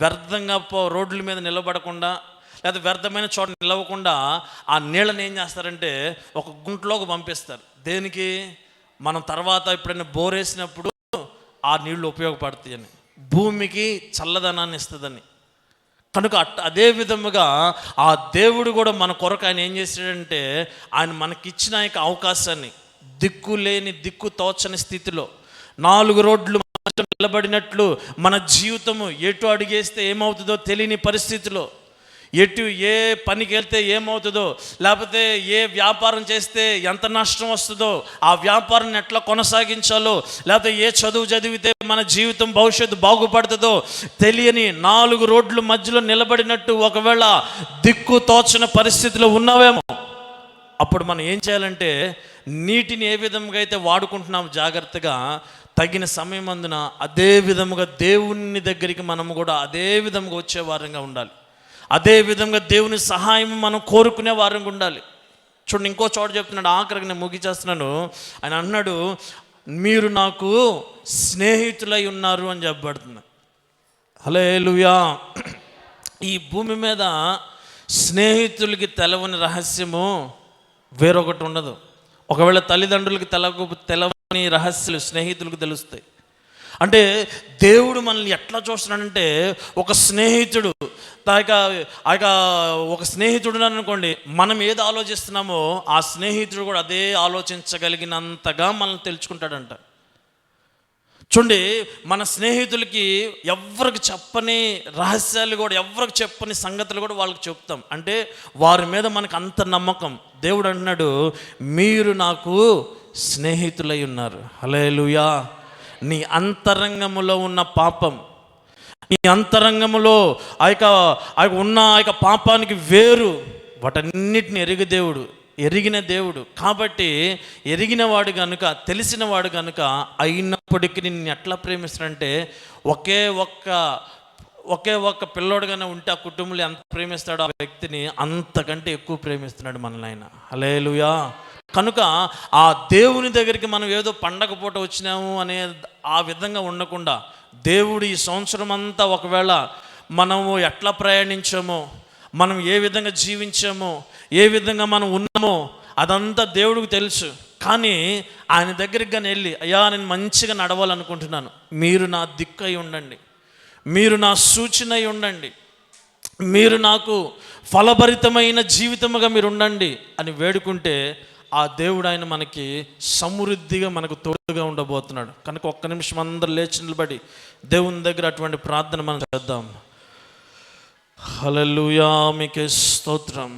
వ్యర్థంగా రోడ్ల మీద నిలబడకుండా లేదా వ్యర్థమైన చోట నిలవకుండా ఆ నీళ్ళని ఏం చేస్తారంటే ఒక గుంటలోకి పంపిస్తారు. దేనికి? మనం తర్వాత ఎప్పుడైనా బోరేసినప్పుడు ఆ నీళ్లు ఉపయోగపడతాయని, భూమికి చల్లదనాన్ని ఇస్తుందని. కనుక అదే విధముగా ఆ దేవుడు కూడా మన కొరకు ఆయన ఏం చేశాడంటే ఆయన మనకిచ్చిన యొక్క అవకాశాన్ని దిక్కు లేని దిక్కు తోచని స్థితిలో 4 రోడ్లు నిలబడినట్లు మన జీవితము ఎటు అడిగేస్తే ఏమవుతుందో తెలియని పరిస్థితిలో, ఎటు ఏ పనికి వెళ్తే ఏమవుతుందో, లేకపోతే ఏ వ్యాపారం చేస్తే ఎంత నష్టం వస్తుందో, ఆ వ్యాపారాన్ని ఎట్లా కొనసాగించాలో, లేకపోతే ఏ చదువు చదివితే మన జీవితం భవిష్యత్తు బాగుపడుతుందో తెలియని 4 రోడ్ల మధ్యలో నిలబడినట్టు ఒకవేళ దిక్కు తోచని పరిస్థితిలో ఉన్నావేమో, అప్పుడు మనం ఏం చేయాలంటే నీటిని ఏ విధంగా అయితే వాడుకుంటున్నాం జాగ్రత్తగా, తగిన సమయం అందున అదే విధముగా దేవుని దగ్గరికి మనము కూడా అదే విధంగా వచ్చే వారంగా ఉండాలి. అదే విధంగా దేవుని సహాయం మనం కోరుకునే వారంగా ఉండాలి. చూడండి, ఇంకో చోట చెప్తున్నాడు, ఆఖరికి నేను ముగిచేస్తున్నాను. ఆయన అన్నాడు, మీరు నాకు స్నేహితులై ఉన్నారు అని చెప్పబడుతుంది. హల్లెలూయా. ఈ భూమి మీద స్నేహితులకి తెలవని రహస్యము వేరొకటి ఉండదు. ఒకవేళ తల్లిదండ్రులకి తెలవని రహస్యాలు స్నేహితులకు తెలుస్తాయి. అంటే దేవుడు మనల్ని ఎట్లా చూస్తున్నాడంటే ఒక స్నేహితుడు ఒక స్నేహితుడు అనుకోండి, మనం ఏది ఆలోచిస్తున్నామో ఆ స్నేహితుడు కూడా అదే ఆలోచించగలిగినంతగా మనల్ని తెలుసుకుంటాడంట. చూడండి, మన స్నేహితులకి ఎవరికి చెప్పని రహస్యాలు కూడా, ఎవరికి చెప్పని సంగతులు కూడా వాళ్ళకి చెప్తాం. అంటే వారి మీద మనకు అంత నమ్మకం. దేవుడు అంటున్నాడు, మీరు నాకు స్నేహితులై ఉన్నారు. హల్లెలూయా. నీ అంతరంగములో ఉన్న పాపం, నీ అంతరంగములో ఉన్న పాపానికి వేరు, వాటన్నిటిని ఎరిగిన దేవుడు. కాబట్టి ఎరిగినవాడు కనుక, తెలిసినవాడు కనుక అయినప్పటికీ నిన్ను ఎట్లా ప్రేమిస్తాడంటే ఒకే ఒక్క పిల్లోడుగానే ఉంటే ఆ కుటుంబంలో ఎంత ప్రేమిస్తాడో ఆ వ్యక్తిని అంతకంటే ఎక్కువ ప్రేమిస్తున్నాడు మనల్ని ఆయన. హల్లెలూయా. కనుక ఆ దేవుని దగ్గరికి మనం ఏదో పండగ పూట వచ్చినాము అనే ఆ విధంగా ఉండకుండా, దేవుడు ఈ సంవత్సరం అంతా ఒకవేళ మనము ఎట్లా ప్రయాణించామో, మనం ఏ విధంగా జీవించామో, ఏ విధంగా మనం ఉన్నామో అదంతా దేవుడికి తెలుసు. కానీ ఆయన దగ్గరికి కానీ వెళ్ళి, అయ్యా నేను మంచిగా నడవాలనుకుంటున్నాను, మీరు నా దిక్కు అయి ఉండండి, మీరు నా సూచన అయి ఉండండి, మీరు నాకు ఫలభరితమైన జీవితముగా మీరు ఉండండి అని వేడుకుంటే ఆ దేవుడు ఆయన మనకి సమృద్ధిగా మనకు తోడుగా ఉండబోతున్నాడు. కనుక ఒక్క నిమిషం అందరూ లేచి నిలబడి దేవుని దగ్గర అటువంటి ప్రార్థన మనం చేద్దాం. హల్లెలూయా. మీకే స్తోత్రం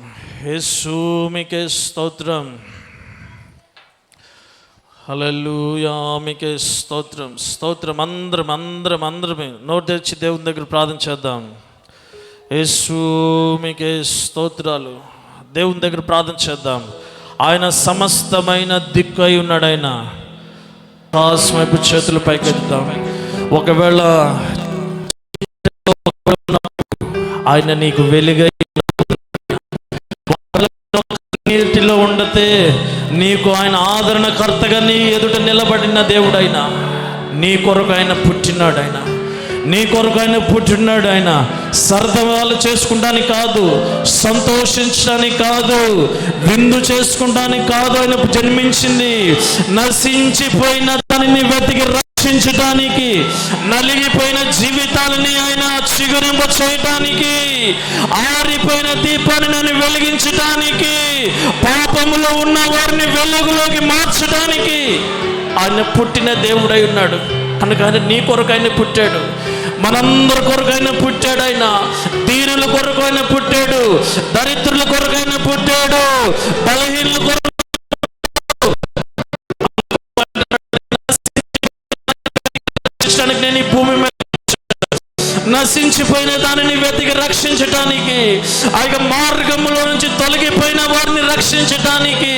యేసు, మీకే స్తోత్రం. హల్లెలూయా, మీకే స్తోత్రం. స్తోత్రం. అందరం నోరు తెచ్చి దేవుని దగ్గర ప్రార్థన చేద్దాం. యేసు, మీకే స్తోత్రాలు. దేవుని దగ్గర ప్రార్థన చేద్దాం. ఆయన సమస్తమైన దిక్కు అయి ఉన్నాడు. ఆయన ఆకాశం వైపు చేతులు పైకెత్తుతాం. ఒకవేళ ఆయన నీకు వెలుగై నీటిలో ఉండతే నీకు ఆయన ఆదరణకర్తగా నీ ఎదుట నిలబడిన దేవుడైనా, నీ కొరకు ఆయన పుట్టినాడు. ఆయన సరదాలు చేసుకుంటానికి కాదు, సంతోషించడానికి కాదు, విందు చేసుకుంటానికి కాదు ఆయన జన్మించింది. నశించిపోయిన దానిని వెతికి రక్షించడానికి, నలిగిపోయిన జీవితాలని ఆయన చిగురింప చేయటానికి, ఆరిపోయిన దీపాన్ని నన్ను వెలిగించటానికి, పాపములో ఉన్న వారిని వెలుగులోకి మార్చడానికి ఆయన పుట్టిన దేవుడై ఉన్నాడు. కనుక ఆయన నీ కొరకు ఆయన పుట్టాడు. మనందరి కొరకైనా పుట్టాడు ఆయన. దీనుల కొరకైనా పుట్టాడు, దరిద్రుల కొరకైనా పుట్టాడు, బలహీనుల కొరకు నేను ఈ భూమి మీద నశించిపోయిన దానిని వెతికి రక్షించటానికి, ఆ యొక్క మార్గంలో నుంచి తొలగిపోయిన వారిని రక్షించటానికి,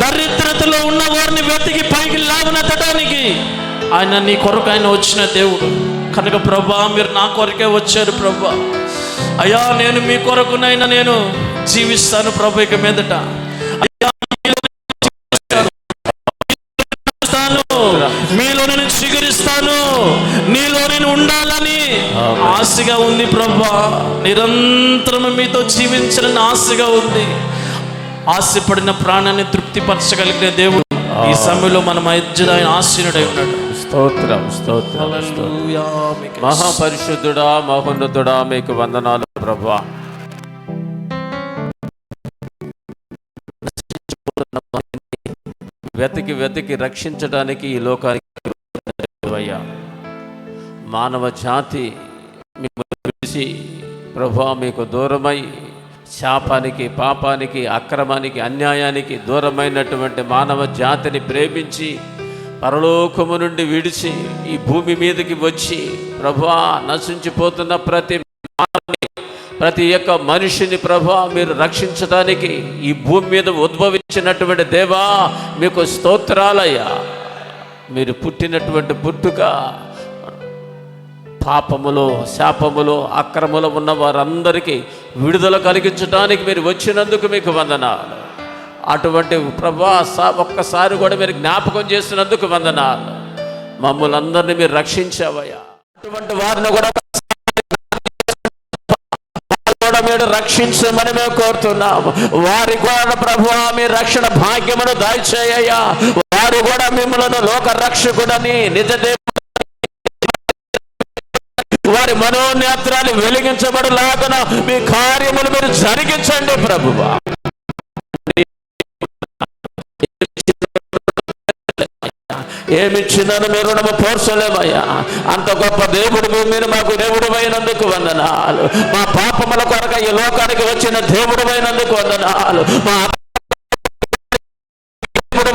దరిద్రతలో ఉన్న వారిని వెతికి పైకి లేవనెత్తడానికి ఆయన నీ కొరకు ఆయన వచ్చిన దేవుడు కనుక ప్రభా, మీరు నా కొరకే వచ్చారు ప్రభా. అయ్యా, నేను మీ కొరకునైనా నేను జీవిస్తాను ప్రభు. ఇక మీదట మీలో నేను చిగురిస్తాను, నీలో నేను ఉండాలని ఆశగా ఉంది ప్రభా. నిరంతరం మీతో జీవించాలని ఆశగా ఉంది. ఆశపడిన ప్రాణాన్ని తృప్తిపరచగలిగిన దేవుడు ఈ సమయంలో మన మధ్యలో ఆయన ఆశీనుడై ఉన్నాడు. స్తోత్రం, స్తోత్రం, మహాపరిశుద్ధుడా, మహోన్నతుడా, మీకు వందనాలు ప్రభా. వెతికి వెతికి రక్షించడానికి ఈ లోకానికి అయ్యా. మానవ జాతి మిమ్మల్ని పిలిచి ప్రభా మీకు దూరమై శాపానికి, పాపానికి, అక్రమానికి, అన్యాయానికి దూరమైనటువంటి మానవ జాతిని ప్రేమించి పరలోకము నుండి విడిచి ఈ భూమి మీదకి వచ్చి ప్రభా నశించిపోతున్న ప్రతి ఒక్క మనిషిని ప్రభా మీరు రక్షించడానికి ఈ భూమి మీద ఉద్భవించినటువంటి దేవా మీకు స్తోత్రాలయ్యా. మీరు పుట్టినటువంటి పుట్టుక పాపములో, శాపములో, అక్రములో ఉన్న వారందరికీ విడుదల కలిగించడానికి మీరు వచ్చినందుకు మీకు వందనాలు. అటువంటి ప్రభా ఒక్కసారి కూడా మీరు జ్ఞాపకం చేసినందుకు వందనాలు. మమ్మల్ని అందరినీ మీరు రక్షించావయ్యా. అటువంటి వారిని కూడా మీరు రక్షించమని మేము కోరుతున్నాము. వారి కూడా ప్రభువా మీ రక్షణ భాగ్యమును దయచేయ్యా. వారు కూడా మిమ్మల్ని లోక రక్షకుడని, నిజ వారి మనోనేత్రాలు వెలిగించబడులాగున మీ కార్యములు మీరు జరిగించండి ప్రభువా. ఏమిచ్చినాను మీరు రుణము పోర్చలేమయ్యా. అంత గొప్ప దేవుడు మీరు మాకు దేవుడు అయినందుకు వందనాలు. మా పాపముల కొరకు ఈ లోకానికి వచ్చిన దేవుడు అయినందుకు వందనాలు. మా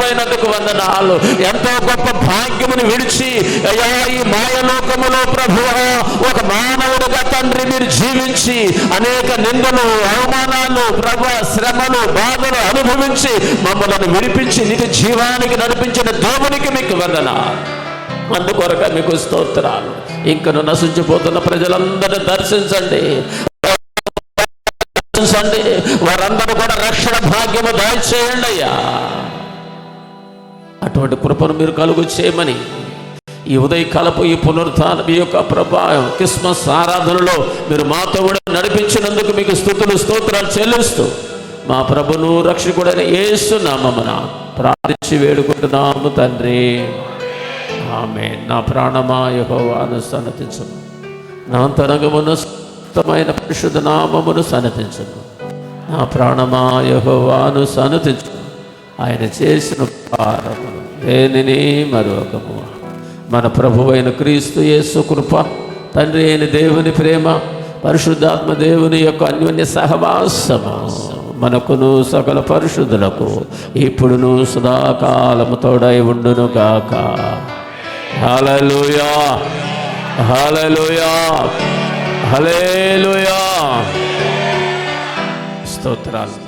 అయినందుకు వందనాలు. ఎంతో గొప్ప భాగ్యమును విడిచి అయ్యా ఈ మాయలోకములో ప్రభువా ఒక మానవుడుగా తండ్రి మీరు జీవించి అనేక నిందలు, అవమానాలు, ప్రభు శ్రమలు, బాధలు అనుభవించి మమ్మల్ని విడిపించి నిత్య జీవానికి నడిపించిన దేవునికి మీకు వందనాలు. అందుకొరక మీకు స్తోత్రాలు. ఇంకను నశించిపోతున్న ప్రజలందరినీ దర్శించండి, వారందరూ కూడా రక్షణ భాగ్యము దయచేయండి అయ్యా. అటువంటి కృపను మీరు కలుగు చేయమని ఈ ఉదయకాలపు ఈ పునరుత్థానం ఈ యొక్క క్రిస్మస్ ఆరాధనలో మీరు మాతో కూడా నడిపించినందుకు మీకు స్తుతులు స్తోత్రాలు చెల్లిస్తూ మా ప్రభును రక్షకుడైన యేసు నామమున ప్రార్థించి వేడుకుంటున్నాము తండ్రి, ఆమేన్. నా ప్రాణమా యెహోవాను సన్నతించుము, నా అంతరంగమున స్తమైన పరిశుద్ధ నామమును సన్నతించుము. నా ప్రాణమా యెహోవాను సన్నతించుము, ఆయన చేసిన ఉపకారములు దేనిని మరొకము. మన ప్రభువైన క్రీస్తు యేసు కృప, తండ్రి అయిన దేవుని ప్రేమ, పరిశుద్ధాత్మ దేవుని యొక్క అన్యోన్య సహవాసము మనకును సకల పరిశుద్ధులకు ఇప్పుడును సదాకాలము తోడై ఉండును గాక. హల్లెలూయా, హల్లెలూయా, హల్లెలూయా. స్తోత్రాలు.